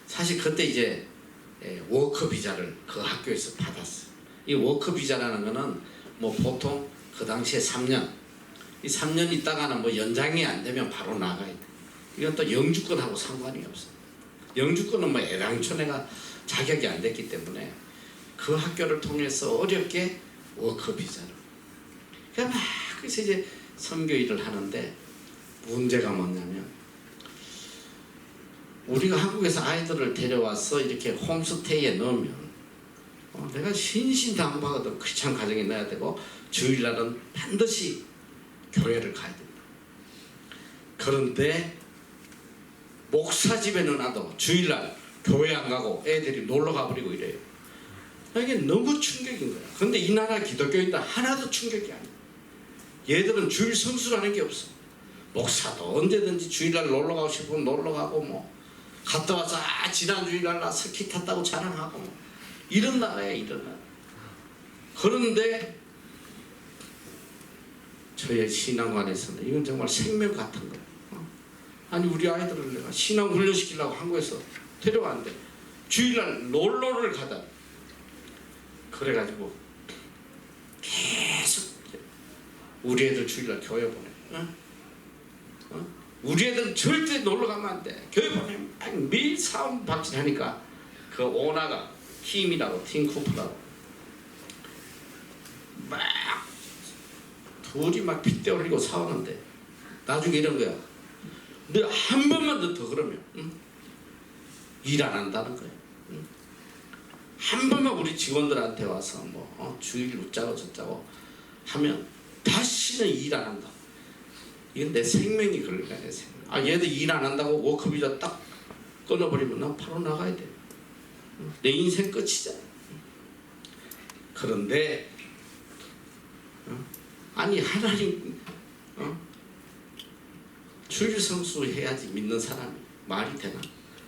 사실 그때 이제 워크 비자를 그 학교에서 받았어요. 이 워크 비자라는 거는 뭐 보통 그 당시에 3년, 이 3년 있다가는 뭐 연장이 안 되면 바로 나가야 돼. 이건 또 영주권하고 상관이 없어. 영주권은 뭐 애당초 내가 자격이 안 됐기 때문에 그 학교를 통해서 어렵게 워크 비자를. 그래서 이제 선교 일을 하는데 문제가 뭐냐면 우리가 한국에서 아이들을 데려와서 이렇게 홈스테이에 넣으면 내가 신신당부하거든. 크리스찬 가정에 넣어야 되고 주일날은 반드시 교회를 가야 된다. 그런데 목사 집에 넣어놔도 주일날 교회 안 가고 애들이 놀러 가버리고 이래요. 이게 너무 충격인 거야. 근데 이 나라 기독교인들 하나도 충격이 아니야. 얘들은 주일 성수라는 게 없어. 목사도 언제든지 주일날 놀러 가고 싶으면 놀러 가고 뭐 갔다 와서 지난 주일날 나 스키 탔다고 자랑하고 뭐. 이런 나라야 이런 나라. 그런데 저의 신앙관에서는 이건 정말 생명 같은 거예요. 아니 우리 아이들을 내가 신앙 훈련시키려고 한국에서 데려왔는데 주일날 놀러를 가다 그래가지고 계속 우리 애들 주일날 교회 보내. 우리 애들 절대 놀러 가면 안 돼. 교회 보내면 매일 싸움 박질하니까 그 오나가 팀이라고 팀 쿠프라고 막 둘이 막 핏대 올리고 싸우는데 나중에 이런 거야. 너 한 번만 더 그러면 일 안 한다는 거야. 한 번만 우리 직원들한테 와서 뭐 주일 웃자고 저자고 하면 다시는 일 안 한다. 이건 내 생명이 걸린 거야. 내 생명. 얘들 일 안 한다고 워크비자 딱 끊어버리면 난 바로 나가야 돼. 내 인생 끝이잖아. 그런데 아니 하나님 주일 성수 해야지 믿는 사람이 말이 되나?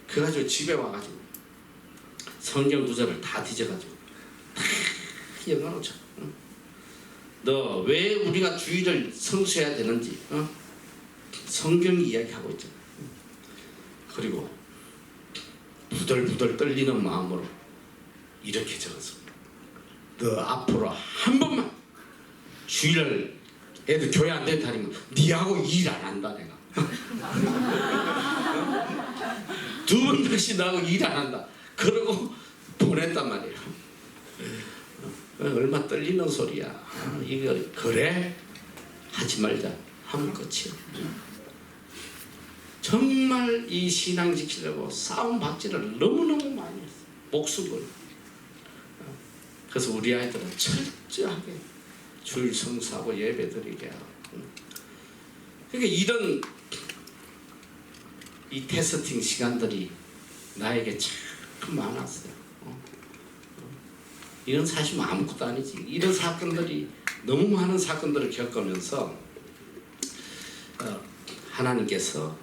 그래가지고 집에 와가지고 성경 구절을 다 뒤져가지고 영어로 너 왜 우리가 주일을 성수해야 되는지 성경이 이야기하고 있잖아. 그리고 부들부들 떨리는 마음으로 이렇게 적었습니다. 너 앞으로 한 번만 주일날 애들 교회 안 되는 날이면 니하고 일 안 한다 내가. 두 번 다시 나하고 일 안 한다. 그러고 보냈단 말이야. 얼마 떨리는 소리야. 이거 그래? 하지 말자 하면 끝이야. 정말 이 신앙 지키려고 싸움 박질을 너무너무 많이 했어. 목숨 걸고. 그래서 우리 아이들은 철저하게 주일 성수하고 예배드리게 하고. 그러니까 이런 이 테스팅 시간들이 나에게 참 많았어요. 이런 사실 아무것도 아니지. 이런 사건들이 너무 많은 사건들을 겪으면서 하나님께서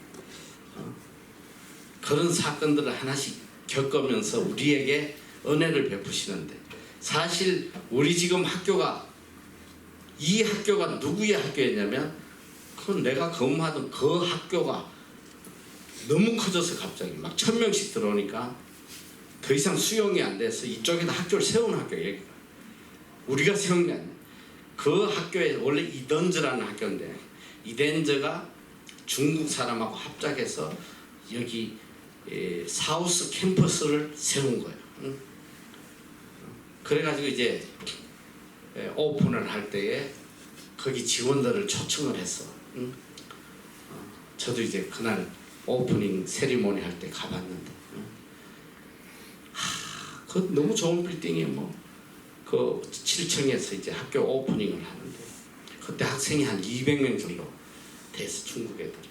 그런 사건들을 하나씩 겪으면서 우리에게 은혜를 베푸시는데 사실 우리 지금 학교가 이 학교가 누구의 학교였냐면 그 내가 근무하던 그 학교가 너무 커져서 갑자기 막 1000명씩 들어오니까 더 이상 수용이 안 돼서 이쪽에다 학교를 세우는 학교예요. 우리가 세운 게 아니에요. 그 학교에 원래 이던즈라는 학교인데 이던즈가 중국 사람하고 합작해서 여기 사우스 캠퍼스를 세운 거예요. 그래가지고 이제 오픈을 할 때에 거기 직원들을 초청을 했어. 저도 이제 그날 오프닝 세리머니 할 때 가봤는데 그 너무 좋은 빌딩에 그 7층에서 이제 학교 오프닝을 하는데 그때 학생이 한 200명 정도 돼서 중국 애들이.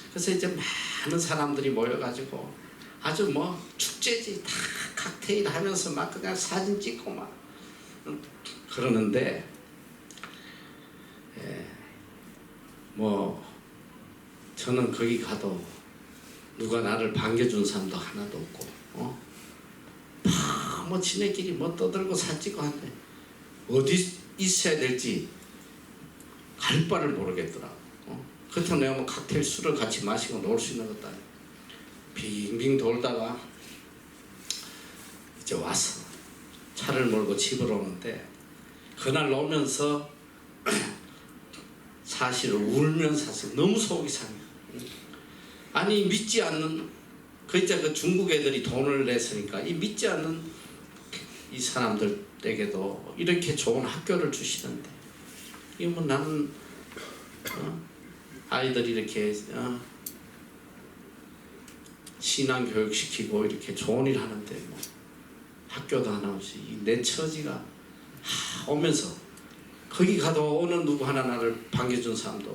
그래서 이제 많은 사람들이 모여가지고 아주 축제지 다 칵테일 하면서 막 그냥 사진 찍고 막 그러는데 저는 거기 가도 누가 나를 반겨준 사람도 하나도 없고 지네끼리 떠들고 사찍고 하는데 어디 있어야 될지 갈 바를 모르겠더라고. 그렇다고 내가 칵테일 술을 같이 마시고 놀 수 있는 것도 아니고 빙빙 돌다가 이제 와서 차를 몰고 집으로 오는데 그날 오면서 사실을 울면서 와서 너무 속이 상해. 아니 믿지 않는 그 중국 애들이 돈을 냈으니까 이 믿지 않는 이 사람들에게도 이렇게 좋은 학교를 주시는데 이거 나는 아이들이 이렇게 신앙 교육 시키고 이렇게 좋은 일 하는데 학교도 하나 없이 내 처지가 오면서 거기 가도 어느 누구 하나 나를 반겨준 사람도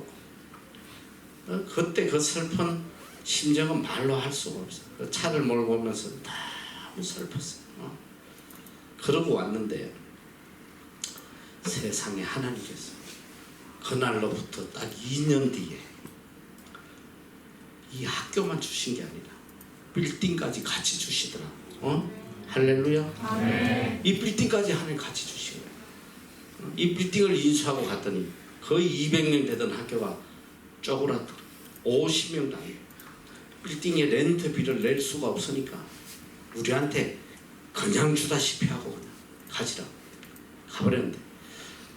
없고 그때 그 슬픈 심정은 말로 할 수가 없어. 그 차를 몰고 오면서 너무 슬펐어. 그러고 왔는데 세상에 하나님께서 그날로부터 딱 2년 뒤에 이 학교만 주신 게 아니라 빌딩까지 같이 주시더라. 할렐루야. 이 빌딩까지 하나님 같이 주신 거예요. 이 빌딩을 인수하고 갔더니 거의 200명 되던 학교가 쪼그라들어 50명도 안 돼요. 빌딩에 렌트비를 낼 수가 없으니까 우리한테 그냥 주다시피 하고 그냥 가지라 가버렸는데,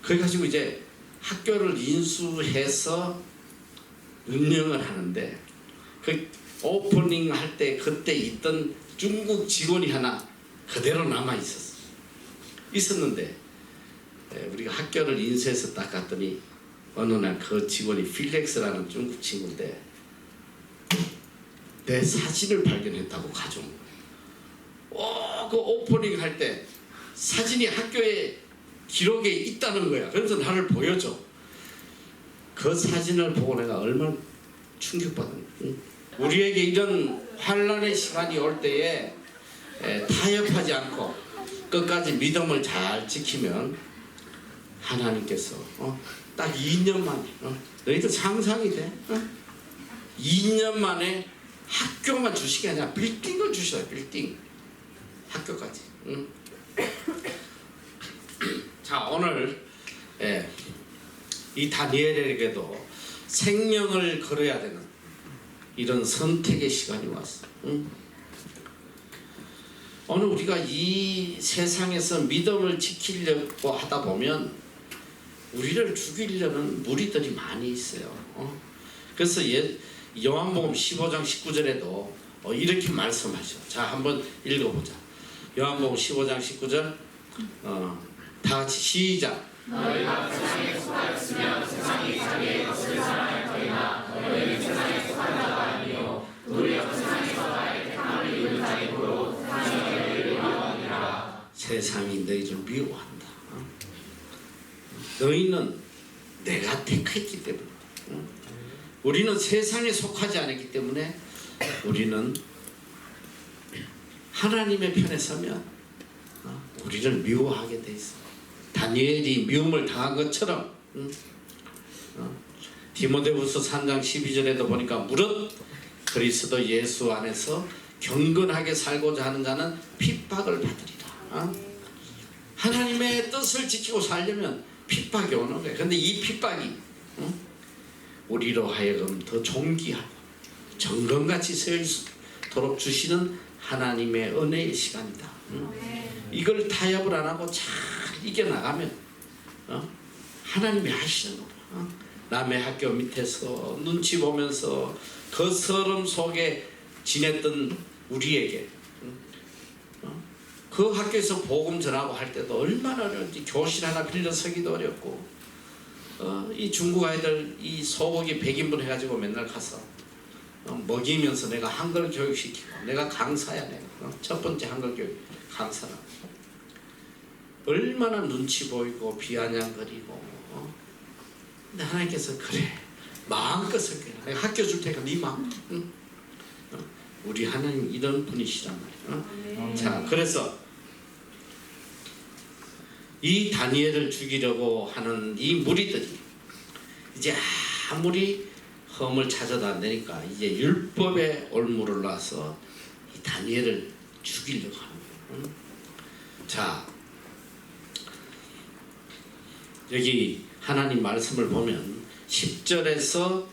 그래가지고 이제 학교를 인수해서 운영을 하는데, 그 오프닝 할 때 그때 있던 중국 직원이 하나 그대로 남아 있었는데, 우리가 학교를 인수해서 딱 갔더니 어느 날 그 직원이 필렉스라는 중국 친구인데 내 사진을 발견했다고 가져온 거예요. 그 오프닝 할 때 사진이 학교에 기록에 있다는 거야. 그래서 나를 보여줘. 그 사진을 보고 내가 얼마나 충격받았는지. 우리에게 이런 환난의 시간이 올 때에 타협하지 않고 끝까지 믿음을 잘 지키면 하나님께서 딱 2년 만에 너희들 상상이 돼? 2년 만에 학교만 주시게 아니라 빌딩을 주셔요. 빌딩 학교까지. 자, 오늘 이 다니엘에게도 생명을 걸어야 되는 이런 선택의 시간이 왔어. 오늘 우리가 이 세상에서 믿음을 지키려고 하다 보면 우리를 죽이려는 무리들이 많이 있어요. 그래서 요한복음 15장 19절에도 이렇게 말씀하죠. 자, 한번 읽어보자. 요한복음 15장 19절 다 같이 시작. 너희가 세상에 속하였으면 세상이 자기의 것을 사랑할 터이나 너희는 세상에 속한 자가 아니요 도리어 세상에서 나의 택함을 입은 자이므로 세상이 너희를 미워하니라. 세상이 너희를 미워한다. 너희는 내가 택했기 때문에, 우리는 세상에 속하지 않았기 때문에 우리는 하나님의 편에 서면 우리를 미워하게 돼 있어. 다니엘이 미움을 당한 것처럼 디모데후서 3장 12절에도 보니까 무릇 그리스도 예수 안에서 경건하게 살고자 하는 자는 핍박을 받으리라. 하나님의 뜻을 지키고 살려면 핍박이 오는 거예요. 근데 이 핍박이 우리로 하여금 더 존귀하고 정금같이 세우도록 주시는 하나님의 은혜의 시간이다. 이걸 타협을 안 하고 잘 이겨나가면 하나님이 하시는 거야. 남의 학교 밑에서 눈치 보면서 그 서름 속에 지냈던 우리에게 그 학교에서 복음 전하고 할 때도 얼마나 어려운지, 교실 하나 빌려 서기도 어렵고, 이 중국 아이들 이 소고기 100인분 해가지고 맨날 가서 먹이면서 내가 한글 교육시키고, 내가 강사야. 내가 첫 번째 한글 교육 강사라. 얼마나 눈치 보이고 비아냥거리고. 근데 하나님께서 그래, 마음껏 섞여라. 내가 학교 줄 테니까 네 마음. 우리 하나님 이런 분이시란 말이야. 자, 그래서 이 다니엘을 죽이려고 하는 이 무리들이 이제 아무리 험을 찾아도 안 되니까 이제 율법에 올무를 놔서 이 다니엘을 죽이려고 하는 거예요. 자, 여기 하나님 말씀을 보면 10절에서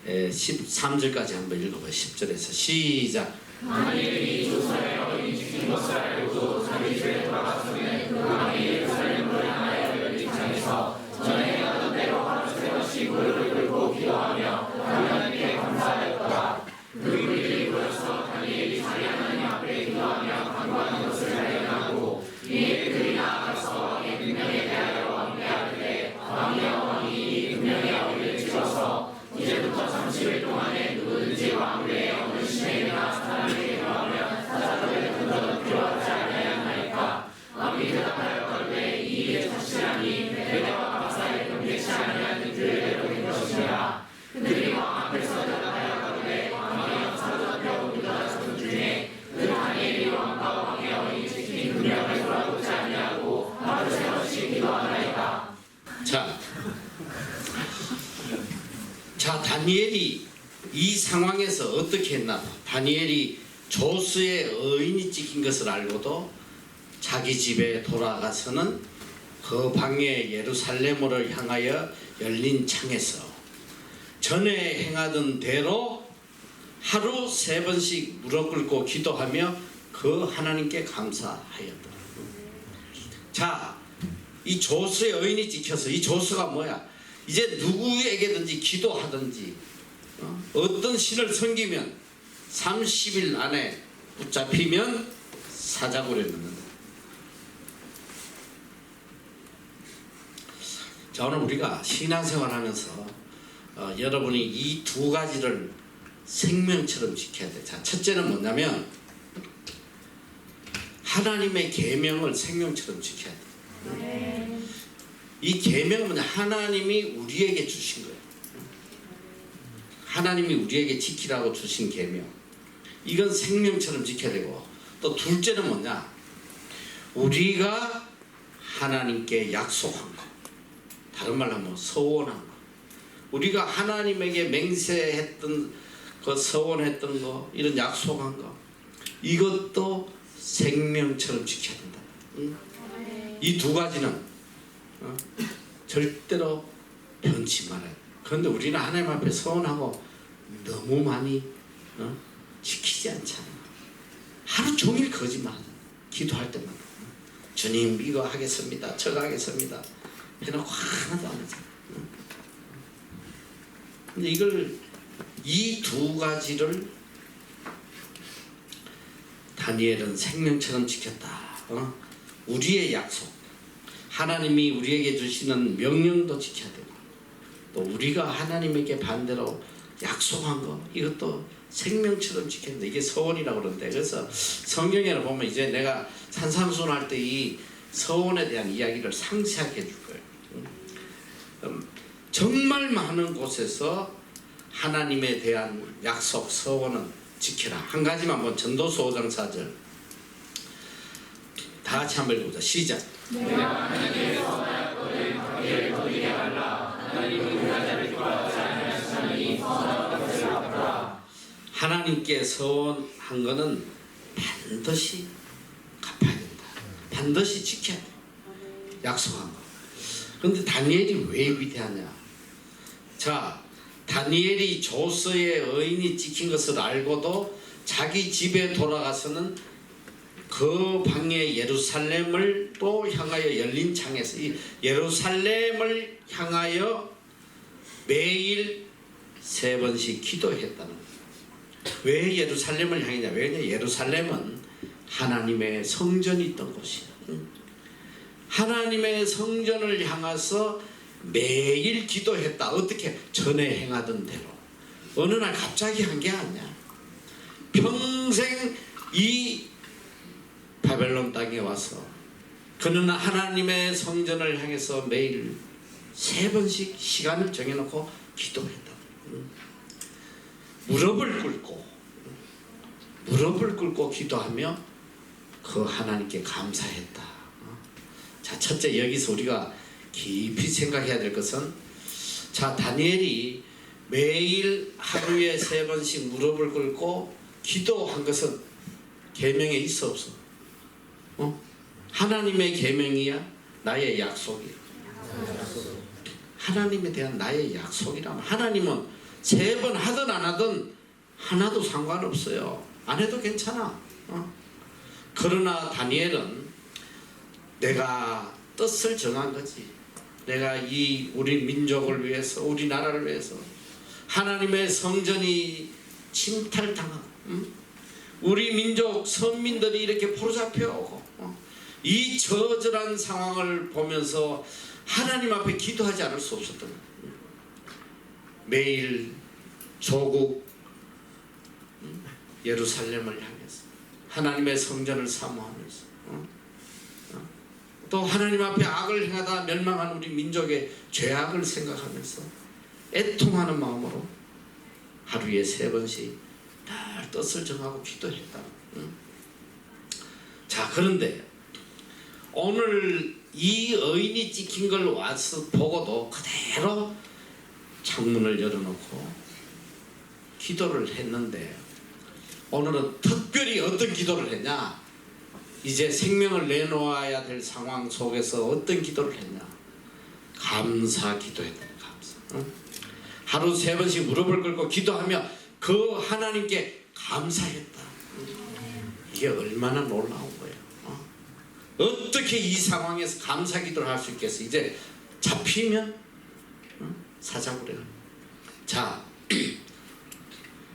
13절까지 한번 읽어봐요. 10절에서 시작. 다니엘이 조사에 어린 지킨 것을 알고도 자기 집에 돌아가서는 그 왕이 예루살렘으로 향하여 열린장에서 전에 하던 대로 하루 세 번씩 무릎을 꿇고 기도하며 하나님께 감사하였더라. 그 무리들이 모여서 다니엘이 자기 하나님 앞에 기도하며 간구하는 것을 발견하고 이에 그들이 나아가서 왕의 능력에 대하여 왕께 아뢰되 왕이 이 능력의 어리를 찍어서 이제부터 잠시일 동안에 누구든지 왕 외에 어느 신에게나 사람에게 기도하면 사자들의 근거는 필요하지 아니하나이까. 왕이 대답하여 가로되 이 일의 사실하니 베레와 박사의 경계치 아니하는 그에게로 된 것이니라. 그들이 왕 앞에서 대답하여 가로되 왕이여 사로잡혀 우리가 자손 중에 그 다니엘이 왕과 왕의 어린 지킨 능력을 돌아보지 아니하고 하루 세 번씩 기도하나이다. 자, 다니엘이 이 상황에서 어떻게 했나? 다니엘이 조수의 의인이 찍힌 것을 알고도 자기 집에 돌아가서는 그 방에 예루살렘으로 향하여 열린 창에서 전에 행하던 대로 하루 3번씩 무릎 꿇고 기도하며 그 하나님께 감사하였다. 자, 이 조수의 의인이 찍혀서 이 조수가 뭐야? 이제 누구에게든지 기도하든지 어떤 신을 섬기면 30일 안에 붙잡히면 사자굴에 넣는다. 자, 오늘 우리가 신앙생활 하면서 여러분이 이 두 가지를 생명처럼 지켜야 돼. 자, 첫째는 뭐냐면 하나님의 계명을 생명처럼 지켜야 돼. 이 계명은 뭐냐? 하나님이 우리에게 주신 거예요. 하나님이 우리에게 지키라고 주신 계명. 이건 생명처럼 지켜야 되고, 또 둘째는 뭐냐? 우리가 하나님께 약속한 거. 다른 말로 하면 서원한 거. 우리가 하나님에게 맹세했던 그 서원했던 거, 이런 약속한 거, 이것도 생명처럼 지켜야 된다. 이 두 가지는 절대로 변치 말아야 돼. 그런데 우리는 하나님 앞에 서원하고 너무 많이 지키지 않잖아. 하루 종일 거짓말, 기도할 때마다 주님 이거 하겠습니다, 저거 하겠습니다 해놓고 하나도 안 하잖아. 근데 이 두 가지를 다니엘은 생명처럼 지켰다. 우리의 약속, 하나님이 우리에게 주시는 명령도 지켜야 되고, 또 우리가 하나님에게 반대로 약속한 거, 이것도 생명처럼 지켜야 된다. 이게 서원이라고 그러는데, 그래서 성경에 보면 이제 내가 산상수훈 할 때 이 서원에 대한 이야기를 상세하게 해줄 거예요. 정말 많은 곳에서 하나님에 대한 약속, 서원은 지켜라. 한 가지만 본 전도서 5장 4절 다 같이 한번 읽어보자. 시작. 내가 하나님의 서원할 것을 관계를 거두게 말라. 하나님은 그자를 좋아하지 않으시니 서원할 것을 갚으라. 하나님께 서원한 거는 반드시 갚아야 된다. 반드시 지켜야 돼. 약속한 거. 그런데 다니엘이 왜 위대하냐? 자, 다니엘이 조서의 의인이 찍힌 것을 알고도 자기 집에 돌아가서는 그 방에 예루살렘을 또 향하여 열린 창에서 이 예루살렘을 향하여 매일 3번씩 기도했다는 거예요. 왜 예루살렘을 향했냐? 왜냐? 예루살렘은 하나님의 성전이 있던 곳이에요. 하나님의 성전을 향해서 매일 기도했다. 어떻게? 전에 행하던 대로. 어느 날 갑자기 한 게 아니야. 평생 이 바벨론 땅에 와서 그는 하나님의 성전을 향해서 매일 3번씩 시간을 정해놓고 기도했다. 무릎을 꿇고 기도하며 그 하나님께 감사했다. 자, 첫째, 여기서 우리가 깊이 생각해야 될 것은, 자, 다니엘이 매일 하루에 3번씩 무릎을 꿇고 기도한 것은 계명에 있어 없어? 하나님의 계명이야? 나의 약속이야? 하나님에 대한 나의 약속이라면, 하나님은 3번 하든 안 하든 하나도 상관없어요. 안 해도 괜찮아. 그러나 다니엘은 내가 뜻을 정한 거지. 내가 이 우리 민족을 위해서, 우리 나라를 위해서 하나님의 성전이 침탈당하고, 우리 민족 선민들이 이렇게 포로잡혀 오고, 이 저절한 상황을 보면서 하나님 앞에 기도하지 않을 수 없었던 거예요. 매일 조국 예루살렘을 향해서 하나님의 성전을 사모하면서 또 하나님 앞에 악을 행하다 멸망한 우리 민족의 죄악을 생각하면서 애통하는 마음으로 하루에 3번씩 늘 뜻을 정하고 기도했다. 자, 그런데 오늘 이 의인이 찍힌 걸 와서 보고도 그대로 창문을 열어놓고 기도를 했는데 오늘은 특별히 어떤 기도를 했냐? 이제 생명을 내놓아야 될 상황 속에서 어떤 기도를 했냐? 감사 기도했다. 감사. 응? 하루 3번씩 무릎을 꿇고 기도하며 그 하나님께 감사했다. 이게 얼마나 놀라운 거예요. 어떻게 이 상황에서 감사 기도를 할 수 있겠어? 이제 잡히면 사자고 그래요. 자,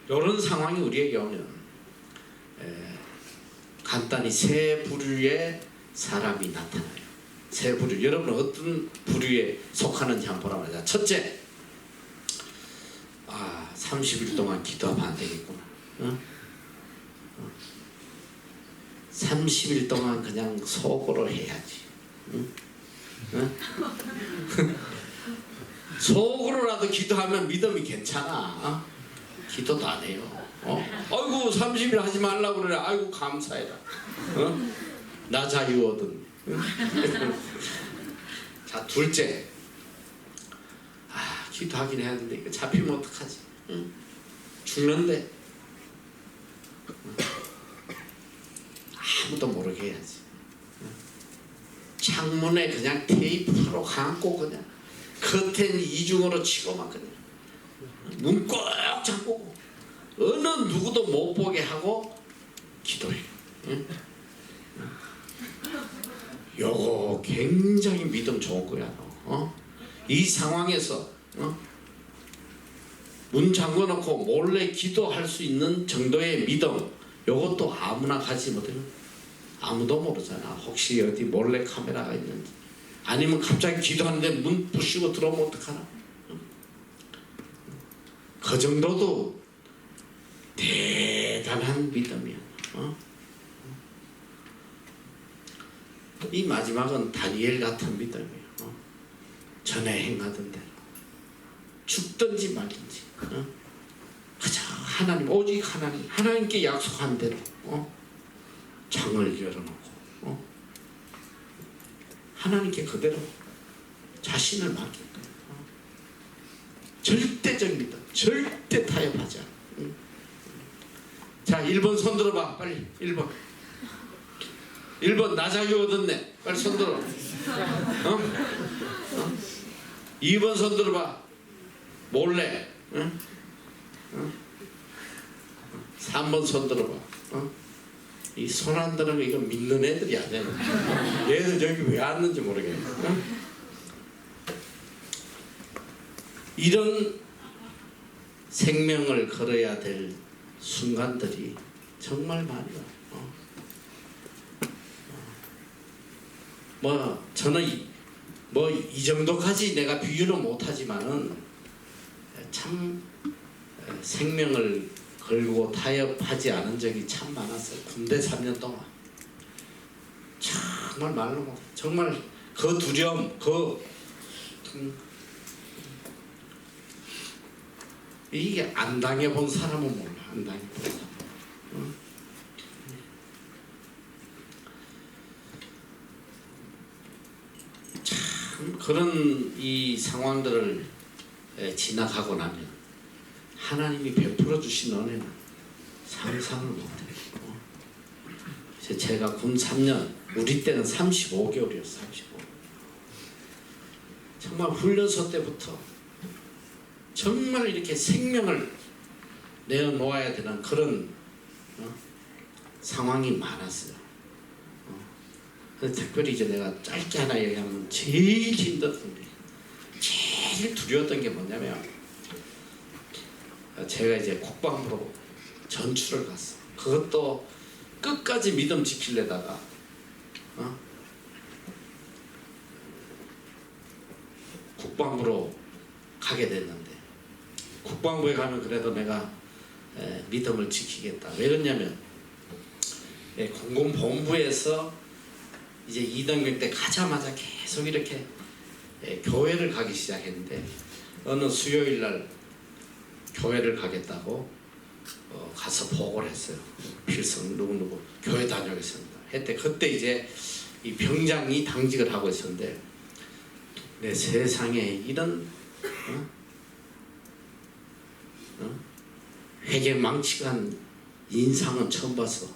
이런 상황이 우리에게 오면 간단히 세 부류의 사람이 나타나요. 세 부류. 여러분은 어떤 부류에 속하는지 한번 보라 말이야. 첫째, 30일 동안 기도하면 안 되겠구나. 30일 동안 그냥 속으로 해야지. 속으로라도 기도하면 믿음이 괜찮아. 기도도 안 해요. 아이고 30일 하지 말라고 그래. 아이고 감사해라. 나 자유 얻은. 자, 둘째, 기도하긴 해야 되는데 이거 잡히면 어떡하지? 죽는데 아무도 모르게 해야지. 창문에 그냥 테이프로 감고 그냥 커튼 이중으로 치고만 그냥 눈 꼭 잡고 어느 누구도 못 보게 하고 기도해. 요거 굉장히 믿음 좋은 거야. 이 상황에서 문 잠궈놓고 몰래 기도할 수 있는 정도의 믿음, 요것도 아무나 가지 못해요. 아무도 모르잖아. 혹시 어디 몰래 카메라가 있는지, 아니면 갑자기 기도하는데 문 부시고 들어오면 어떡하나. 그 정도도 대단한 믿음이야. 이 마지막은 다니엘 같은 믿음이에요. 전에 행하던 대로 죽든지 말든지 그저 하나님, 오직 하나님께 약속한 대로 창을 열어놓고 하나님께 그대로 자신을 맡긴 거예요. 절대적 믿음, 절대 타협하지 않아. 자, 1번 손 들어봐. 빨리 1번 나 자유 얻었네. 빨리 손 들어. 2번 손 들어봐. 몰래. 3번 손 들어봐. 이 손 안 드는 거 이거 믿는 애들이 아니야. 얘들 여기 왜 왔는지 모르겠네. 이런 생명을 걸어야 될 순간들이 정말 많아요. 저는 이 정도까지 내가 비유는 못하지만은 참 생명을 걸고 타협하지 않은 적이 참 많았어요. 군대 3년 동안 정말 말로 못. 정말 그 두려움, 이게 안 당해본 사람은 몰라. 안 당해본 사람. 참 그런 이 상황들을 지나가고 나면 하나님이 베풀어 주신 은혜는 상상을 못해요. 제가 군 3년, 우리 때는 35개월이었어요. 35. 정말 훈련소 때부터 정말 이렇게 생명을 내어놓아야 되는 그런 상황이 많았어요. 특별히 이제 내가 짧게 하나 얘기하면 제일 힘들었던 게, 제일 두려웠던 게 뭐냐면, 제가 이제 국방부로 전출을 갔어. 그것도 끝까지 믿음 지키려다가 국방부로 가게 됐는데, 국방부에 가면 그래도 내가 믿음을 지키겠다. 왜 그러냐면 공군본부에서 이제 이등병 때 가자마자 계속 이렇게 교회를 가기 시작했는데, 어느 수요일 날 교회를 가겠다고 가서 보고를 했어요. 필성 누구누구 교회 다녀오겠습니다 했대. 그때 이제 이 병장이 당직을 하고 있었는데, 내 세상에 이런 회개망측한 인상은 처음 봤어.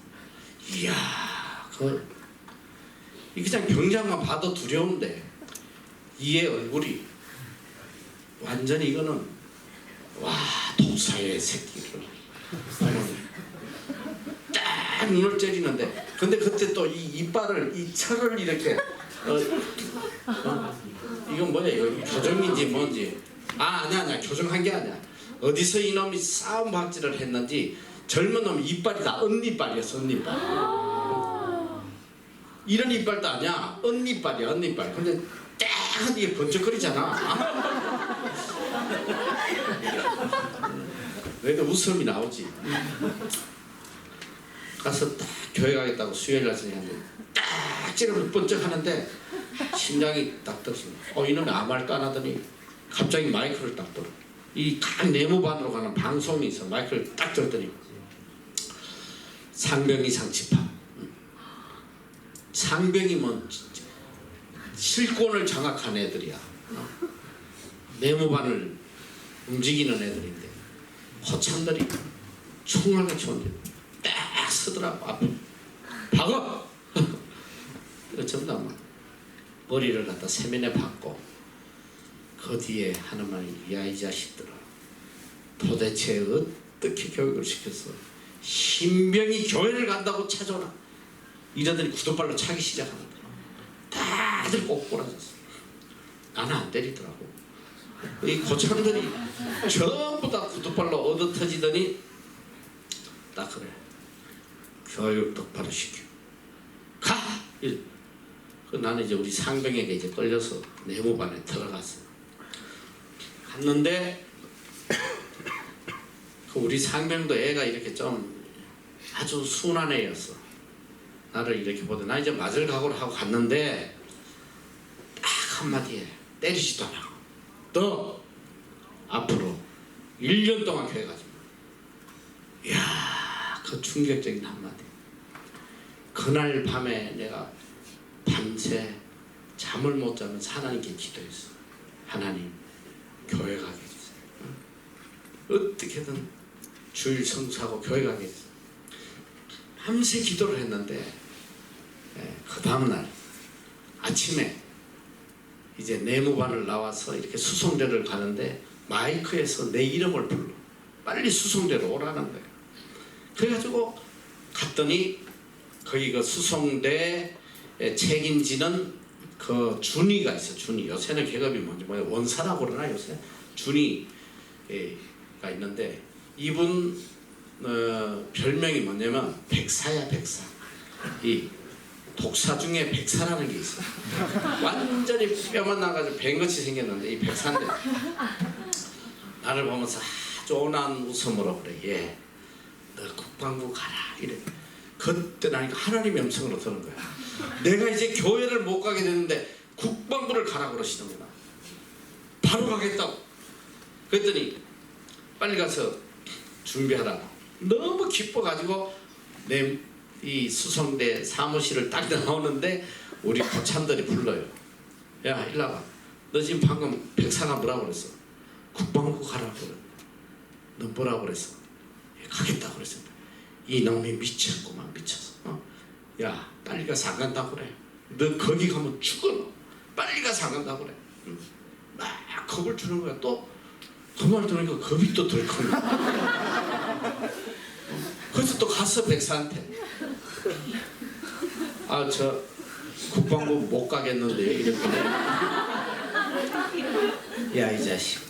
이야, 이 그냥 병장만 봐도 두려운데 이의 얼굴이 완전히 이거는 와 독사의 새끼를 딱 눈을 째리는데 근데 그때 또 이 이빨을 이 철을 이렇게 이건 뭐냐 이거 교정인지 뭔지 아니야 교정한 게 아니야. 어디서 이놈이 싸움 박질을 했는지 젊은 놈 이빨이 다 언니빨이었어. 언니빨. 이런 이빨도 아니야. 언니빨이야. 언니빨. 근데 딱 이게 번쩍거리잖아. 너희도 웃음이 나오지. 가서 딱 교회 가겠다고 수요일 날 생각하는데 딱 찌르면 번쩍하는데 심장이 딱 들었어. 이놈이 아무 말도 안 하더니 갑자기 마이크를 딱 들어. 이 각 내무반으로 가는 방송이 있어. 마이크를 딱 들었더니 상병이 상치파. 상병이면 실권을 장악한 애들이야. 내무반을 움직이는 애들인데 허참들이 총알을 쳤는데 딱 서더라고. 앞에 박아! 전부 다 머리를 갖다 세면에 박고 그 뒤에 하는 말이 야 이 자식들아 도대체 어떻게 교육을 시켰어? 신병이 교회를 간다고 찾아오라. 이자들이 구두발로 차기 시작하는 거야. 다들 꼬꼬라졌어. 나는 안 때리더라고. 이 고참들이 전부 다 구두발로 얻어 터지더니 딱 그래. 교육 똑바로 시켜. 가! 나는 이제 우리 상병에게 이제 끌려서 내무반에 들어갔어. 갔는데 그 우리 상병도 애가 이렇게 좀 아주 순한 애였어. 나를 이렇게 보더니 나 이제 맞을 각오를 하고 갔는데 딱 한마디에 때리지도 않아. 너 앞으로 1년 동안 교회 가지 마. 이야, 그 충격적인 한마디. 그날 밤에 내가 밤새 잠을 못 자면서 하나님께 기도했어. 하나님 교회 가게 해주세요. 어떻게든 주일 성수하고 교회 가게 해주세요. 밤새 기도를 했는데 그 다음날 아침에 이제 내무반을 나와서 이렇게 수송대를 가는데 마이크에서 내 이름을 불러. 빨리 수송대로 오라는 거예요. 그래가지고 갔더니 거기 그 수송대 책임지는 그 준이가 있어. 준이. 요새는 계급이 뭔지 원사라고 그러나 요새 준이가 있는데 이분 별명이 뭐냐면 백사야. 백사. 이 독사 중에 백사라는 게 있어. 완전히 뼈만 나가지고 뱀같이 생겼는데 이 백사인데 나를 보면서 아주 온화한 웃음으로 그래. 예, 너 국방부 가라 이래. 그때 나니까 하나님의 음성으로 들은 거야. 내가 이제 교회를 못 가게 됐는데 국방부를 가라 그러시는구나. 바로 가겠다고. 그랬더니 빨리 가서 준비하라. 너무 기뻐가지고 이 수성대 사무실을 딱 나오는데 우리 고참들이 불러요. 야 일로 와봐. 너 지금 방금 백사가 뭐라고 그랬어? 국방부 가라고 그래. 너 뭐라고 그랬어? 가겠다고 그랬어. 이놈이 미쳤구만. 미쳤어. 야 빨리 가서 안 간다고 그래. 너 거기 가면 죽어. 너. 빨리 가서 안 간다고 그래. 막 겁을 주는 거야. 또 그 말 들으니까 겁이 또 덜 커. 그래서 또 가서 백사한테 저 국방부 못 가겠는데 이렇게. 야 이 자식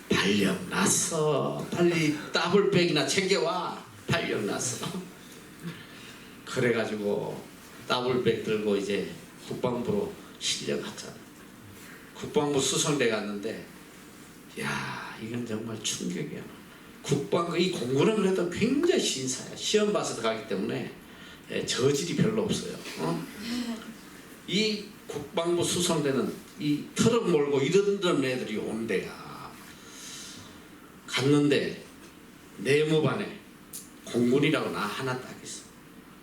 발령 났어. 빨리 더블백이나 챙겨와. 발령 났어. 그래가지고 더블백 들고 이제 국방부로 실려갔잖아. 국방부 수성대 갔는데 야 이건 정말 충격이야. 국방부 이 공군은 그래도 굉장히 신사야. 시험 봐서 가기 때문에 저질이 별로 없어요. 이 국방부 수성대는 이 트럭 몰고 이런 애들이 온 데야. 갔는데 내무반에 공군이라고 나 하나 딱 있어.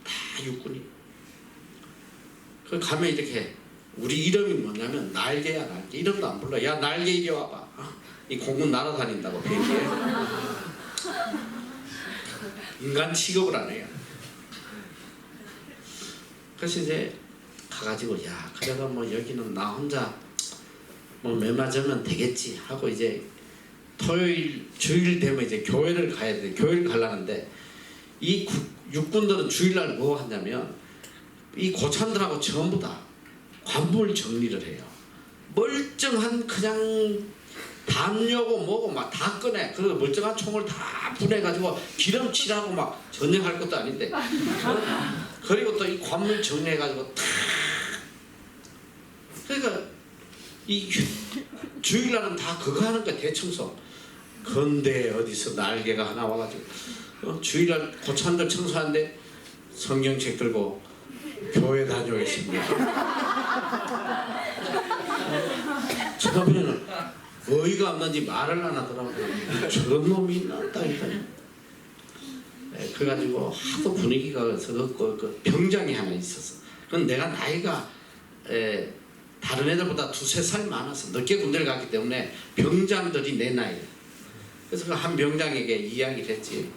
다 육군이. 그 가면 이렇게 우리 이름이 뭐냐면 날개야. 날개. 이름도 안 불러. 야 날개 이리 와봐. 이 공군 날아다닌다고 비행기에. 인간 취급을 안 해요. 그래서 이제 가가지고 야 그래도 뭐 여기는 나 혼자 뭐 매 맞으면 되겠지 하고 이제 토요일 주일 되면 이제 교회를 가야 돼. 교회를 가려는데 이 육군들은 주일날 뭐 하냐면 이 고참들하고 전부 다 관물 정리를 해요. 멀쩡한 그냥 담요고 뭐고 막 다 꺼내. 그리고 멀쩡한 총을 다 분해가지고 기름칠하고 막 전쟁할 것도 아닌데 그리고 또 이 관물 정리해가지고 탁 그러니까 이 주일날은 다 그거 하는 거야. 대청소. 근데 어디서 날개가 하나 와가지고 주일날 고참들 청소하는데 성경책 들고 교회 다녀오겠습니다. 처음에는 어이가 없는지 말을 안 하더라고요. 저런 놈이 있나 딱 했더니 그래가지고 하도 분위기가 그래서 그 병장이 하나 있었어. 그건 내가 나이가 다른 애들보다 2-3살 많아서 늦게 군대를 갔기 때문에 병장들이 내 나이야. 그래서 그 한 병장에게 이야기를 했지.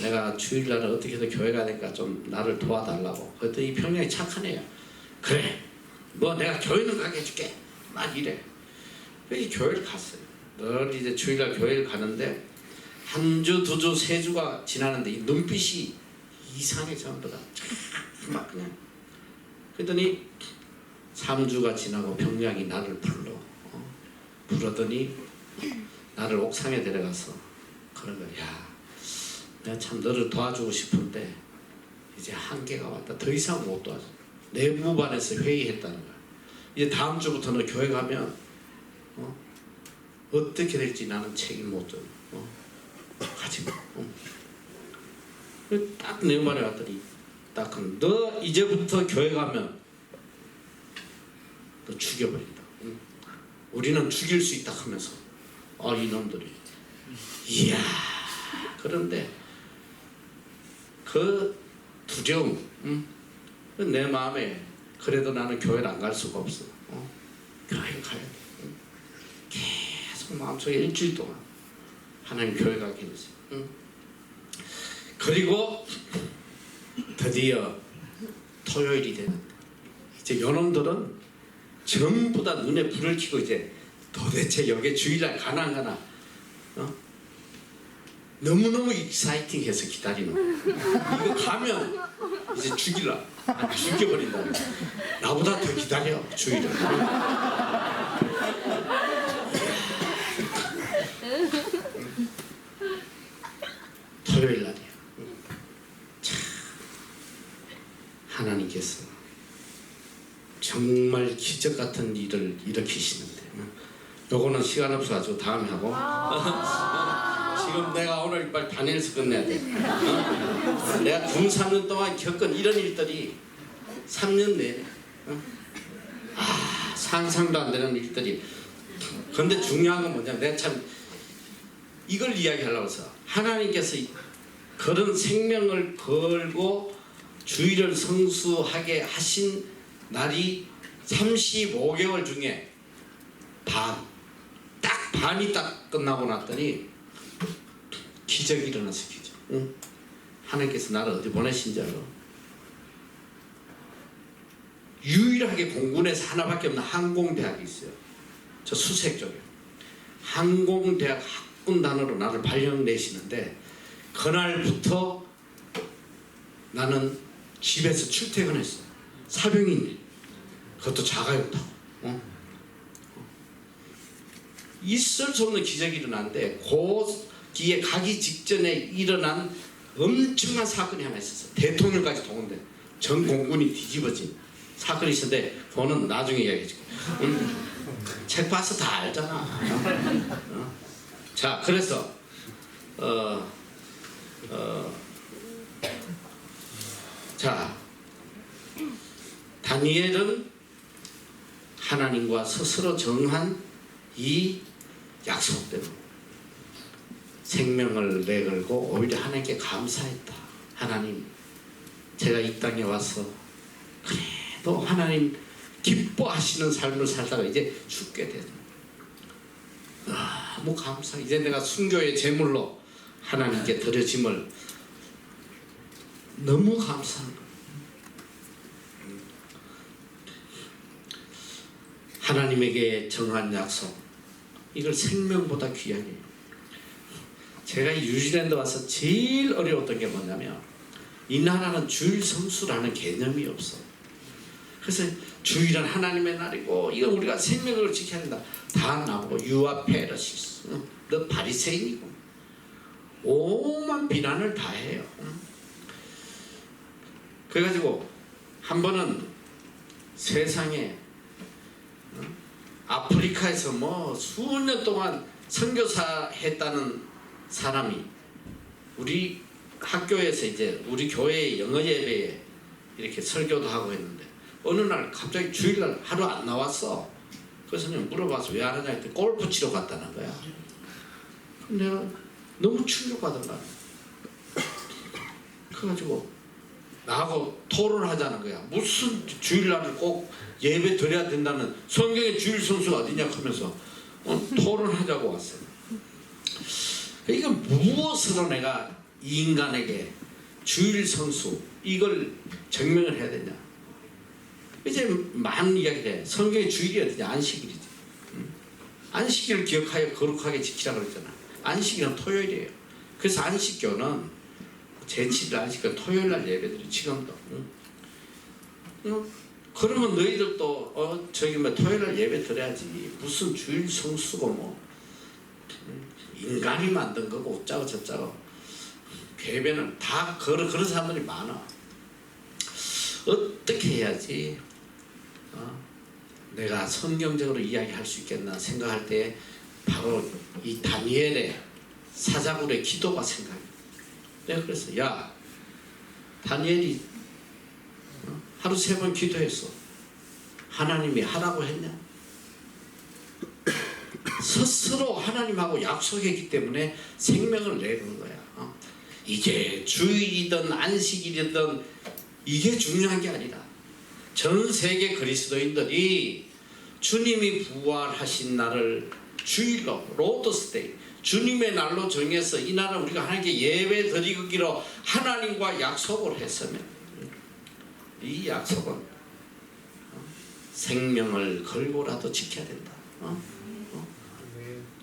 내가 주일날은 어떻게 해서 교회 가야 될까 좀 나를 도와달라고. 그랬더니 이 병장이 착한 애야. 그래 뭐 내가 교회는 가게 해줄게 막 이래. 그래서 교회를 갔어요. 늘 이제 주일날 교회를 가는데 한 주, 2주, 3주가 지나는데 이 눈빛이 이상해 전부 다. 막 그냥. 그랬더니 3주가 지나고 병장이 나를 부르더니 나를 옥상에 데려가서 그런 거야. 야, 내가 참 너를 도와주고 싶은데 이제 한계가 왔다. 더 이상 못 도와줘. 내무반에서 회의했다는 거야. 이제 다음 주부터 너 교회 가면 어떻게 될지 나는 책임 못 져. 가지 마. 딱 내무반에 왔더니 딱 그럼 너 이제부터 교회 가면 너 죽여버린다. 우리는 죽일 수 있다 하면서 이놈들이 이야. 그런데 그 두려움 내 마음에 그래도 나는 교회를 안 갈 수가 없어. 교회 가야 돼. 계속 마음속에 일주일 동안 하나님 교회 가게 됐어요. 그리고 드디어 토요일이 되는데 이제 요놈들은 전부 다 눈에 불을 켜고 이제 도대체 여기 주일날 가나 안 가나 너무너무 익사이팅해서 기다리는 거야. 이거 가면 이제 죽일라. 죽여버린다. 나보다 더 기다려 주일을. 토요일 날이야. 참 하나님께서 정말 기적 같은 일을 일으키시는데 요거는 시간 없어가지고 다음에 하고 지금 내가 오늘 빨리 다니엘서 끝내야 돼. 내가 군 3년 동안 겪은 이런 일들이 3년 내내 상상도 안 되는 일들이. 근데 중요한 건 뭐냐면 내가 참 이걸 이야기하려고 해서 하나님께서 그런 생명을 걸고 주일을 성수하게 하신 날이 35개월 중에 딱 반이 딱 끝나고 났더니 기적이 일어났어요. 기적. 하나님께서 나를 어디 보내신 줄 알아? 유일하게 공군에서 하나밖에 없는 항공대학이 있어요. 저 수색 쪽에 항공대학 학군단으로 나를 발령내시는데 그날부터 나는 집에서 출퇴근했어. 사병인 그것도 자가용 타고. 있을 수 없는 기적이 일어났는데 거기에 가기 직전에 일어난 엄청난 사건이 하나 있었어. 대통령까지 동원돼 전 공군이 뒤집어진 사건이 있었는데 그거는 나중에 이야기해줄게. 책 봐서 다 알잖아. 자, 그래서 자, 다니엘은 하나님과 스스로 정한 이 약속대로 생명을 내걸고 오히려 하나님께 감사했다. 하나님, 제가 이 땅에 와서 그래도 하나님 기뻐하시는 삶을 살다가 이제 죽게 되네. 너무 감사. 이제 내가 순교의 제물로 하나님께 드려짐을 너무 감사한 거예요. 하나님에게 정한 약속, 이걸 생명보다 귀하게. 제가 뉴질랜드 와서 제일 어려웠던 게 뭐냐면 이 나라는 주일 성수라는 개념이 없어. 그래서 주일은 하나님의 날이고 이거 우리가 생명을 지켜야 된다. 다 나보고 You are Pharisees, 너 바리새인이고 오만 비난을 다 해요. 그래가지고 한 번은 세상에 아프리카에서 뭐 수년 동안 선교사 했다는 사람이 우리 학교에서 이제 우리 교회 영어 예배에 이렇게 설교도 하고 했는데 어느 날 갑자기 주일날 하루 안 나왔어. 그래서 내가 물어봐서 왜 안 하냐 했더니 골프 치러 갔다는 거야. 근데 내가 너무 충격받은 거야. 그래가지고 나하고 토론하자는 거야. 무슨 주일날을 꼭 예배 드려야 된다는 성경에 주일 성수가 어디냐 하면서 토론하자고 왔어요. 이거 무엇으로 내가 이 인간에게 주일 성수 이걸 증명을 해야 되냐. 이제 많은 이야기를 해. 성경의 주일이 어디냐. 안식일이지. 안식일을 기억하여 거룩하게 지키라고 그랬잖아. 안식일은 토요일이에요. 그래서 안식교는 제7일 안식교 토요일날 예배드려. 지금도. 그러면 너희들도 저기 뭐 토요일날 예배 드려야지. 무슨 주일 성수고 뭐 인간이 만든 거고 어쩌고 저쩌고. 교회는 다 그런 사람들이 많아. 어떻게 해야지 내가 성경적으로 이야기할 수 있겠나 생각할 때 바로 이 다니엘의 사자굴의 기도가 생각이. 내가 그랬어. 야, 다니엘이 하루 3번 기도했어. 하나님이 하라고 했냐? 스스로 하나님하고 약속했기 때문에 생명을 내는 거야. 이게 주일이든 안식일이든 이게 중요한 게 아니라 전 세계 그리스도인들이 주님이 부활하신 날을 주일로 로드스데이 주님의 날로 정해서 이 날은 우리가 하나님께 예배 드리기로 하나님과 약속을 했으면 이 약속은 생명을 걸고라도 지켜야 된다.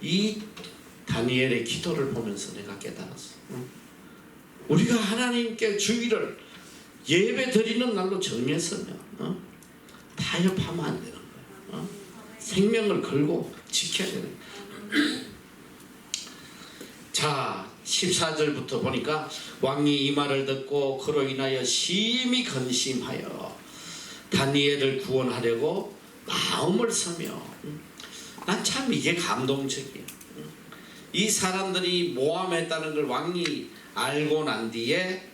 이 다니엘의 기도를 보면서 내가 깨달았어. 우리가 하나님께 주일을 예배 드리는 날로 정했으면 타협하면 안 되는 거야. 생명을 걸고 지켜야 되는 거야. 자, 14절부터 보니까 왕이 이 말을 듣고 그로 인하여 심히 근심하여 다니엘을 구원하려고 마음을 쓰며. 난 참 이게 감동적이야. 이 사람들이 모함했다는 걸 왕이 알고 난 뒤에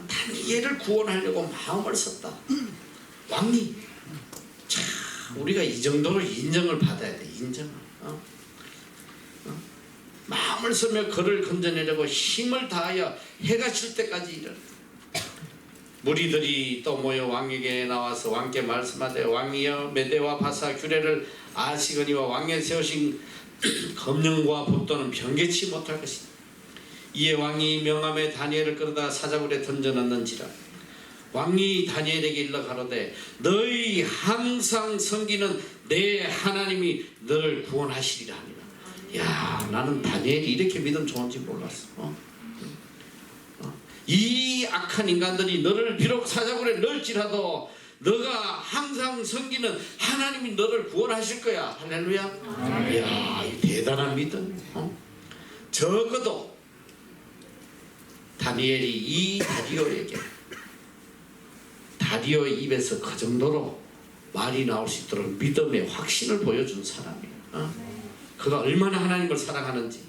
다니엘을 구원하려고 마음을 썼다. 왕이 참 우리가 이 정도로 인정을 받아야 돼. 인정을. 마음을 쓰며 그를 건져내려고 힘을 다하여 해가 질 때까지 일을. 무리들이 또 모여 왕에게 나와서 왕께 말씀하되 왕이여 메대와 바사 규례를 아시거니와 왕에 세우신 검령과 법도는 변개치 못할 것이다. 이에 왕이 명함에 다니엘을 끌어다 사자굴에 던져넣는지라. 왕이 다니엘에게 일러 가로되 너희 항상 섬기는 내 하나님이 너를 구원하시리라 하니라. 야, 나는 다니엘이 이렇게 믿음 좋은지 몰랐어. 이 악한 인간들이 너를 비록 사자굴에 넣을지라도 너가 항상 섬기는 하나님이 너를 구원하실 거야. 할렐루야. 이야, 대단한 믿음. 적어도 다니엘이 이 다리오의 입에서 그 정도로 말이 나올 수 있도록 믿음의 확신을 보여준 사람이에요. 그가 얼마나 하나님을 사랑하는지.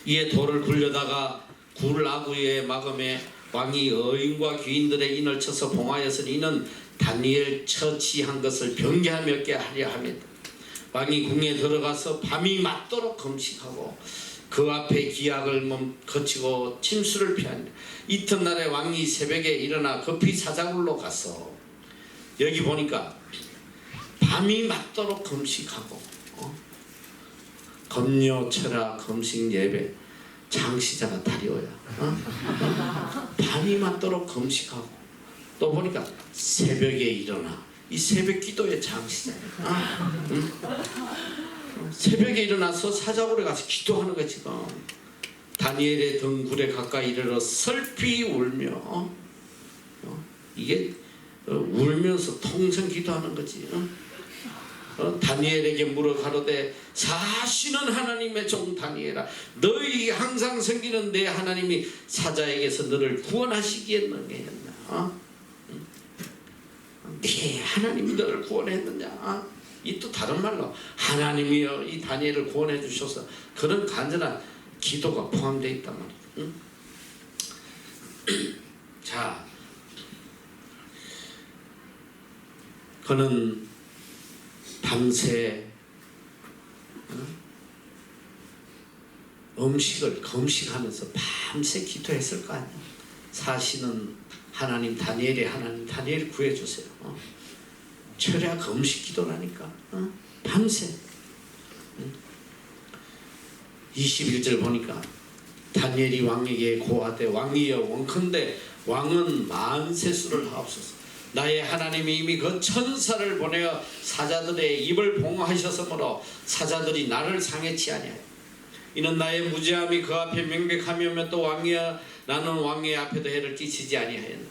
이에 돌을 굴려다가 굴 아구에 막음에 왕이 의인과 귀인들의 인을 쳐서 봉하였으니 이는 다니엘 처치한 것을 변개하며 깨하려 하며 왕이 궁에 들어가서 밤이 맞도록 금식하고 그 앞에 기약을 거치고 침수를 피하니 이튿날에 왕이 새벽에 일어나 급히 사자굴로 가서 여기 보니까 밤이 맞도록 금식하고 검려 철학 금식 예배 장시자가 다리오야. 밤이 맞도록 금식하고 또 보니까 새벽에 일어나. 이 새벽 기도의 장시자야. 새벽에 일어나서 사자굴에 가서 기도하는 거야 지금. 다니엘의 등굴에 가까이 이르러 슬피 울며 이게 울면서 통성 기도하는 거지. 다니엘에게 물어 가로되 사시는 하나님의 종 다니엘아, 너희 항상 섬기는 내 하나님이 사자에게서 너를 구원하시겠느냐? 네 하나님이 너를 구원했느냐? 이 또 다른 말로 하나님이여 이 다니엘을 구원해 주셔서 그런 간절한 기도가 포함되어 있단 말이에요. 자, 그는 밤새 음식을 금식하면서 밤새 기도했을 거 아니야. 사시는 하나님 다니엘의 하나님 다니엘 구해주세요. 철야 금식 기도라니까. 밤새 21절 보니까 다니엘이 왕에게 고하되 왕이여 원컨대 왕은 만세수를 하옵소서. 나의 하나님이 이미 그 천사를 보내어 사자들의 입을 봉하셨으므로 사자들이 나를 상해치 아니하여 이는 나의 무죄함이 그 앞에 명백하며 또 왕이여 나는 왕의 앞에도 해를 끼치지 아니하였나.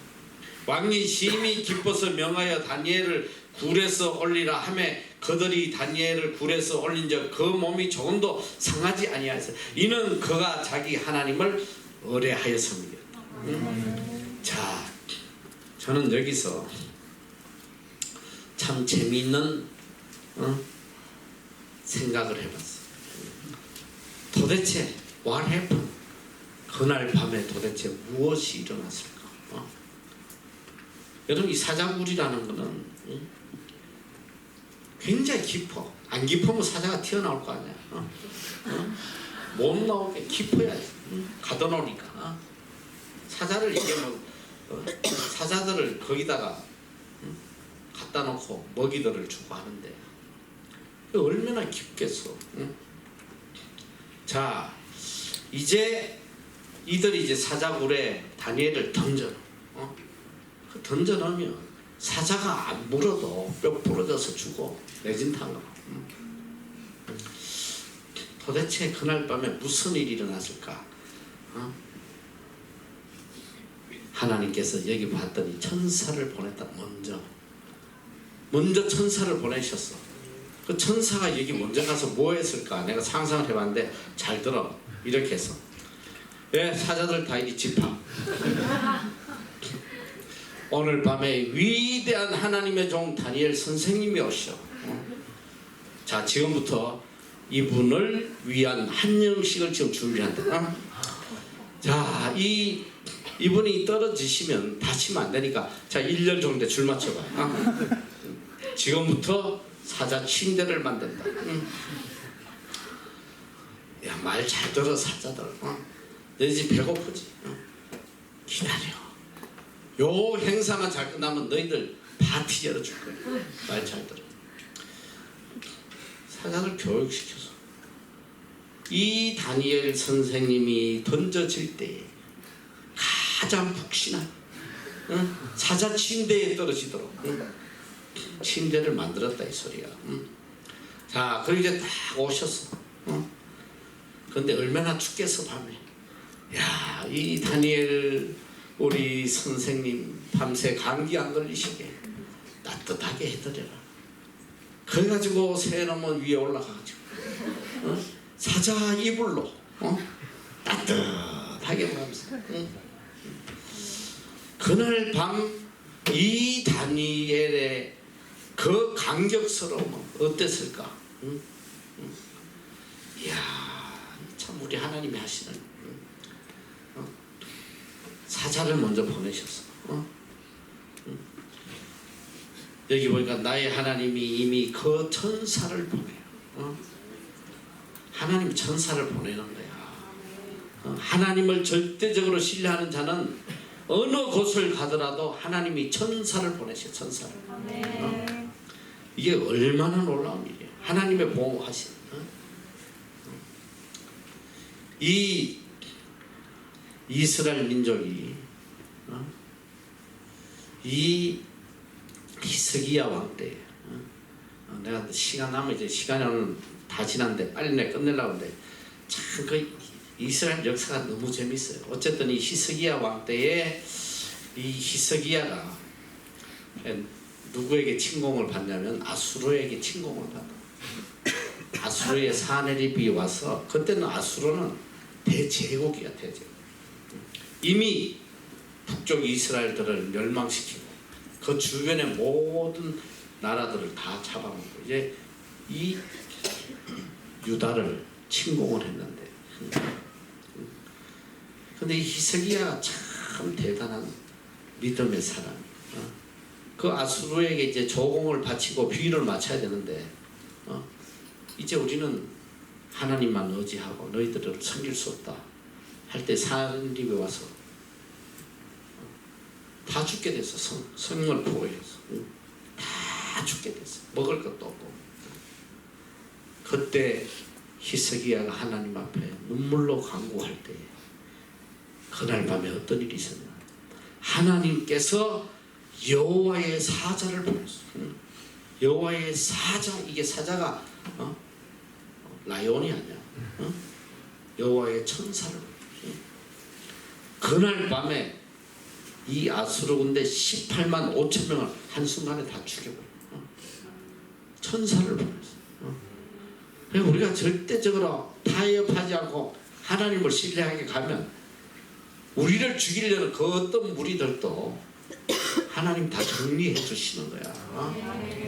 왕이 심히 기뻐서 명하여 다니엘을 굴에서 올리라 하매 그들이 다니엘을 굴에서 올린즉 그 몸이 조금도 상하지 아니하였어. 이는 그가 자기 하나님을 의뢰하였습니다. 자, 저는 여기서 참 재미있는 생각을 해봤어요. 도대체 what happened? 그날 밤에 도대체 무엇이 일어났을까? 여러분 이 사자굴이라는 거는 굉장히 깊어. 안 깊으면 사자가 튀어나올 거 아니야. 못 나오게 깊어야지. 가둬놓으니까. 사자를 이게 사자들을 거기다가 갖다 놓고 먹이들을 주고 하는데 얼마나 깊겠어. 자, 이제 이들이 이제 사자굴에 다니엘을 던져. 던져 넣으면 사자가 안 물어도 뼈 부러져서 죽어. 내진탕으로. 도대체 그날 밤에 무슨 일이 일어났을까? 하나님께서 여기 봤더니 천사를 보냈다. 먼저 천사를 보내셨어. 그 천사가 여기 먼저 가서 뭐 했을까? 내가 상상을 해봤는데 잘 들어. 이렇게 했어. 사자들 다 이리 집합. 오늘 밤에 위대한 하나님의 종 다니엘 선생님이 오셔. 자, 지금부터 이분을 위한 한영식을 지금 준비한다. 자, 이분이 떨어지시면 다치면 안 되니까 자 1년 정도 줄 맞춰봐. 지금부터 사자 침대를 만든다. 야, 말 잘 들어 사자들. 너희 집 배고프지? 기다려. 요 행사만 잘 끝나면 너희들 파티 열어줄 거야. 말 잘 들어. 사자들 교육시켜서 이 다니엘 선생님이 던져질 때 가장 푹신한 사자 침대에 떨어지도록 침대를 만들었다 이 소리야. 자, 그리고 이제 딱 오셨어. 근데 얼마나 춥겠어 밤에. 야, 이 다니엘 우리 선생님 밤새 감기 안 걸리시게 따뜻하게 해드려라. 그래가지고 새놈은 위에 올라가가지고 사자 이불로 따뜻하게 하면서 그날 밤 이 다니엘의 그 감격스러움은 어땠을까? 이야, 참 우리 하나님이 하시는 사자를 먼저 보내셨어. 여기 보니까 나의 하나님이 이미 그 천사를 보내요. 하나님 천사를 보내는 거야. 하나님을 절대적으로 신뢰하는 자는 어느 곳을 가더라도 하나님이 천사를 보내셔. 천사를. 이게 얼마나 놀라운 일이야. 하나님의 보호하신. 이 이스라엘 민족이 이 히스기야 왕 때, 내가 시간 남으면 이제 시간이 오늘 다 지났는데 빨리 내가 끝내려고 하는데 참 그 이스라엘 역사가 너무 재밌어요. 어쨌든 이 히스기야 왕 때에 이 히스기야가 누구에게 침공을 받냐면 아수르에게 침공을 받아. 아수르의 사네립이 와서, 그때는 아수르는 대제국이야, 대제국. 이미 북쪽 이스라엘들을 멸망시키고 그 주변의 모든 나라들을 다 잡아먹고 이제 이 유다를 침공을 했는데, 근데 이 히스기야가 참 대단한 믿음의 사람. 그 아수르에게 이제 조공을 바치고 비위를 맞춰야 되는데, 이제 우리는 하나님만 의지하고 너희들을 섬길 수 없다 할 때 사내립이 와서 다 죽게 됐어. 성을 포위해서 다 죽게 됐어. 먹을 것도 없고. 그때 히스기야가 하나님 앞에 눈물로 간구할 때 그날 밤에 어떤 일이 있었냐, 하나님께서 여호와의 사자를 보냈어. 여호와의 사자, 이게 사자가 라이온이 아니야. 여호와의 천사를 보냈어. 그날 밤에 이 아수르 군대 18만 5천 명을 한순간에 다 죽여버려. 천사를 보냈어. 그래서 우리가 절대적으로 타협하지 않고 하나님을 신뢰하게 가면 우리를 죽이려는 그 어떤 무리들도 하나님 다 정리해 주시는 거야.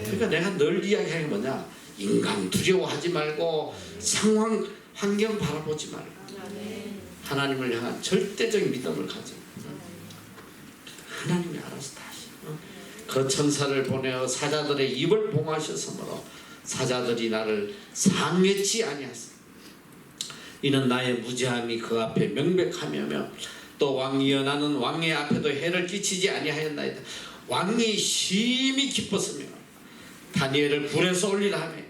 그러니까 내가 늘 이야기하는 게 뭐냐, 인간 두려워하지 말고 상황 환경 바라보지 말고 하나님을 향한 절대적인 믿음을 가져. 하나님이 알아서 다 하시. 그 천사를 보내어 사자들의 입을 봉하셨으므로 사자들이 나를 상했지 아니하소. 이는 나의 무죄함이 그 앞에 명백하며며 또 왕이여 나는 왕의 앞에도 해를 끼치지 아니하였나이다. 왕이 심히 기뻤으며 다니엘을 굴에서 올리라 하며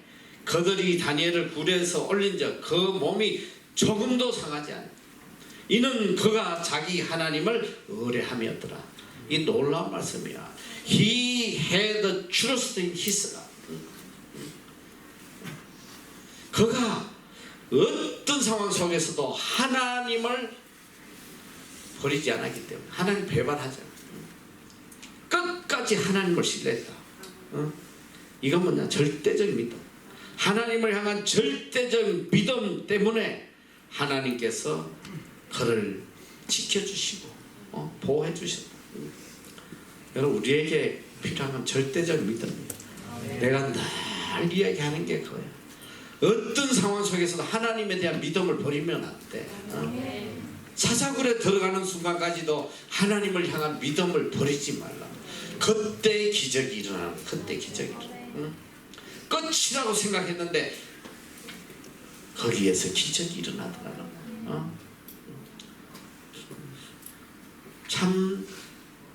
그들이 다니엘을 굴에서 올린 적 그 몸이 조금도 상하지 않아. 이는 그가 자기 하나님을 의뢰함이었더라. 이 놀라운 말씀이야. He had trust in his God. 그가 어떤 상황 속에서도 하나님을 버리지 않았기 때문에 하나님 배반하지 않아. 끝까지 하나님을 신뢰했다. 이건 뭐냐, 절대적 믿음. 하나님을 향한 절대적 믿음 때문에 하나님께서 그를 지켜주시고 보호해 주셨다. 여러분, 우리에게 필요한 건 절대적 믿음이에요. 내가 늘 이야기하는 게 그거야. 어떤 상황 속에서도 하나님에 대한 믿음을 버리면 안 돼. 사자굴에 들어가는 순간까지도 하나님을 향한 믿음을 버리지 말라. 그때 기적이 일어나는, 그때 기적이 일어나. 끝이라고 생각했는데 거기에서 기적이 일어나더라는 거야. 참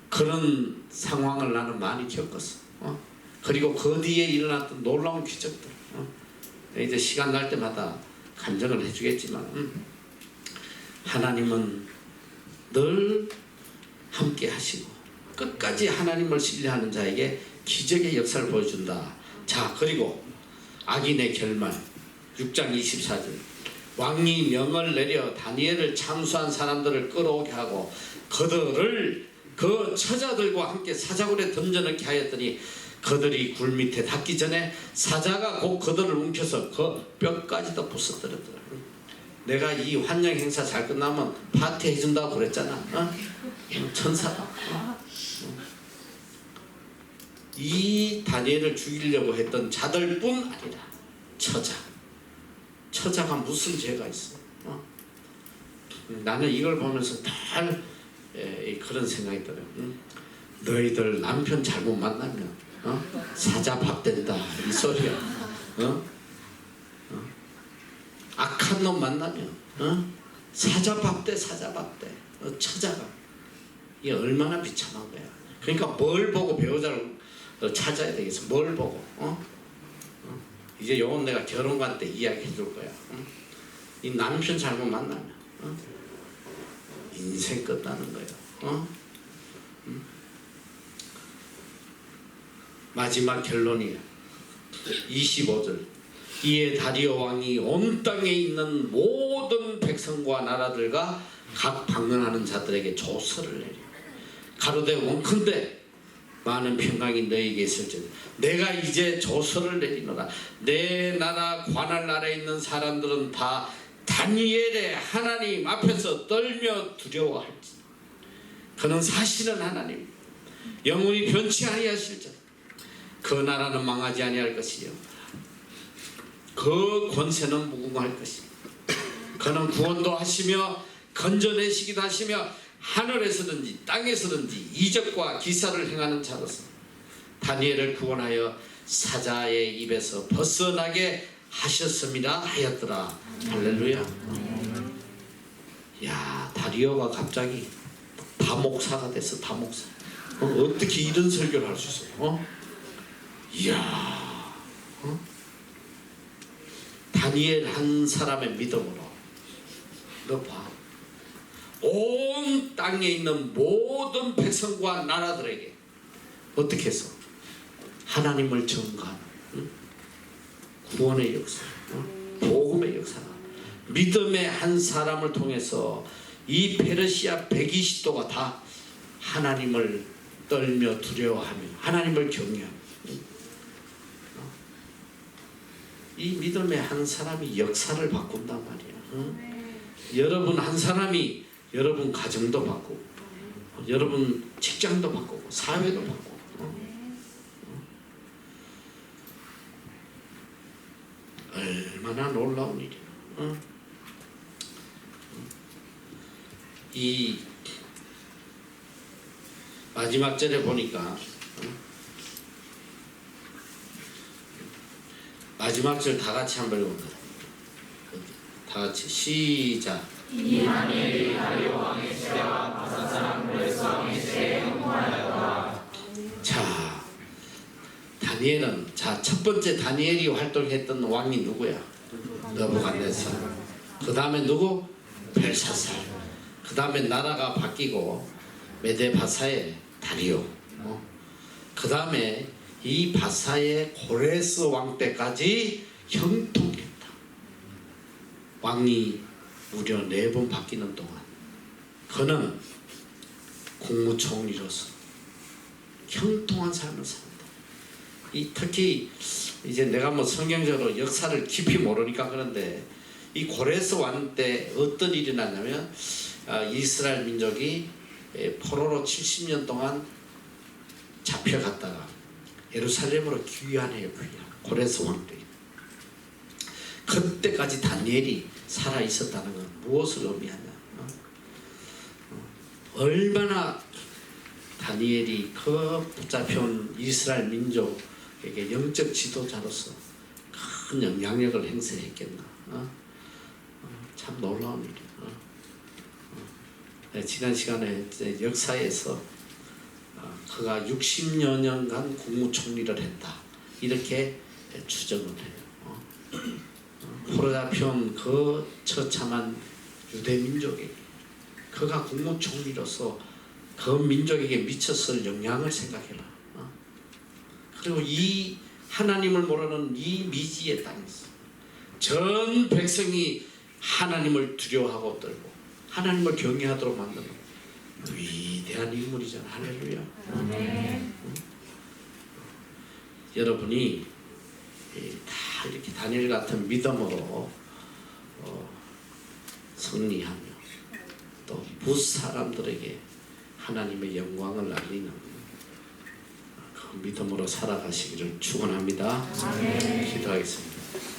그런 상황을 나는 많이 겪었어. 그리고 그 뒤에 일어났던 놀라운 기적들. 이제 시간 날 때마다 간증을 해주겠지만 하나님은 늘 함께 하시고 끝까지 하나님을 신뢰하는 자에게 기적의 역사를 보여준다. 자, 그리고 악인의 결말 6장 24절 왕이 명을 내려 다니엘을 참수한 사람들을 끌어오게 하고 그들을 그 처자들과 함께 사자굴에 던져넣게 하였더니 그들이 굴 밑에 닿기 전에 사자가 곧 그들을 움켜서 그 뼈까지도 부숴뜨렸더라. 내가 이 환영 행사 잘 끝나면 파티 해준다고 그랬잖아. 천사다. 이 다니엘을 죽이려고 했던 자들뿐 아니라 처자가 무슨 죄가 있어? 나는 이걸 보면서 늘 그런 생각이 들어요. 너희들 남편 잘못 만나면 사자 밥 된다 이 소리야. 악한 놈 만나면 사자 밥 돼, 사자 밥 돼. 처자가 이게 얼마나 비참한 거야. 그러니까 뭘 보고 배우자를 찾아야 되겠어. 뭘 보고? 이제 요건 내가 결혼관 때 이야기해 줄 거야. 이 남편 잘못 만나면 인생 끝나는 거예요. 마지막 결론이에요. 25절. 이에 다리오 왕이 온 땅에 있는 모든 백성과 나라들과 각 방문하는 자들에게 조서를 내려 가로되 원컨대 많은 평강이 너희에게 있을지어다. 내가 이제 조서를 내리노라. 내 나라 관할 나라에 있는 사람들은 다 다니엘의 하나님 앞에서 떨며 두려워할지. 그는 사실은 하나님, 영원히 변치 아니하실 자. 그 나라는 망하지 아니할 것이요 그 권세는 무궁할 것이요 그는 구원도 하시며 건져내시기도 하시며 하늘에서든지 땅에서든지 이적과 기사를 행하는 자로서 다니엘을 구원하여 사자의 입에서 벗어나게 하셨습니다 하였더라. 할렐루야. 야, 다리오가 갑자기 다목사가 됐어. 다목사. 어떻게 이런 설교를 할 수 있어? 이야, 다니엘 한 사람의 믿음으로 너 봐. 온 땅에 있는 모든 백성과 나라들에게 어떻게 해서 하나님을 전가하는 구원의 역사, 복음의 역사가 믿음의 한 사람을 통해서 이 페르시아 120도가 다 하나님을 떨며 두려워하며 하나님을 경외하며 이 믿음의 한 사람이 역사를 바꾼단 말이야. 여러분 한 사람이 여러분 가정도 바꾸고 여러분 직장도 바꾸고 사회도 바꾸고 얼마나 놀라운 일이야. 이 마지막 절에 보니까 마지막 절 다 같이 한번 읽어보자. 다 같이 시작. 이 다니엘이 다리오 왕의 시대와 바산 사람 고레스 왕의 시대에 형통하였다. 자, 다니엘은 첫 번째 다니엘이 활동했던 왕이 누구야? 느부갓네살. 그 다음에 누구? 벨사살. 그 다음에 나라가 바뀌고 메데바사의 다리오. 그 다음에 이 바사의 고레스 왕 때까지 형통했다. 왕이 무려 4번 바뀌는 동안 그는 국무총리로서 형통한 삶을 산다. 특히 이제 내가 뭐 성경적으로 역사를 깊이 모르니까 그런데 이 고레스 왕 때 어떤 일이 났냐면 이스라엘 민족이 포로로 70년 동안 잡혀갔다가 예루살렘으로 귀환해요. 고레스 왕 때. 그때까지 다니엘이 살아 있었다는 건 무엇을 의미하냐? 얼마나 다니엘이 그 붙잡혀온 이스라엘 민족에게 영적 지도자로서 큰 영향력을 행사했겠나? 참 놀라운 일이야. 지난 시간에 역사에서 그가 60여 년간 국무총리를 했다. 이렇게 추정을 해요. 포로잡혀온 그 처참한 유대민족에게 그가 국무총리로서 그 민족에게 미쳤을 영향을 생각해라. 그리고 이 하나님을 모르는 이 미지의 땅에서 전 백성이 하나님을 두려워하고 떨고 하나님을 경외하도록 만드는 위대한 인물이잖아. 할렐루야. 여러분이 다 이렇게 다니엘 같은 믿음으로 승리하며 또 붓사람들에게 하나님의 영광을 알리는 그 믿음으로 살아가시기를 축원합니다. 기도하겠습니다.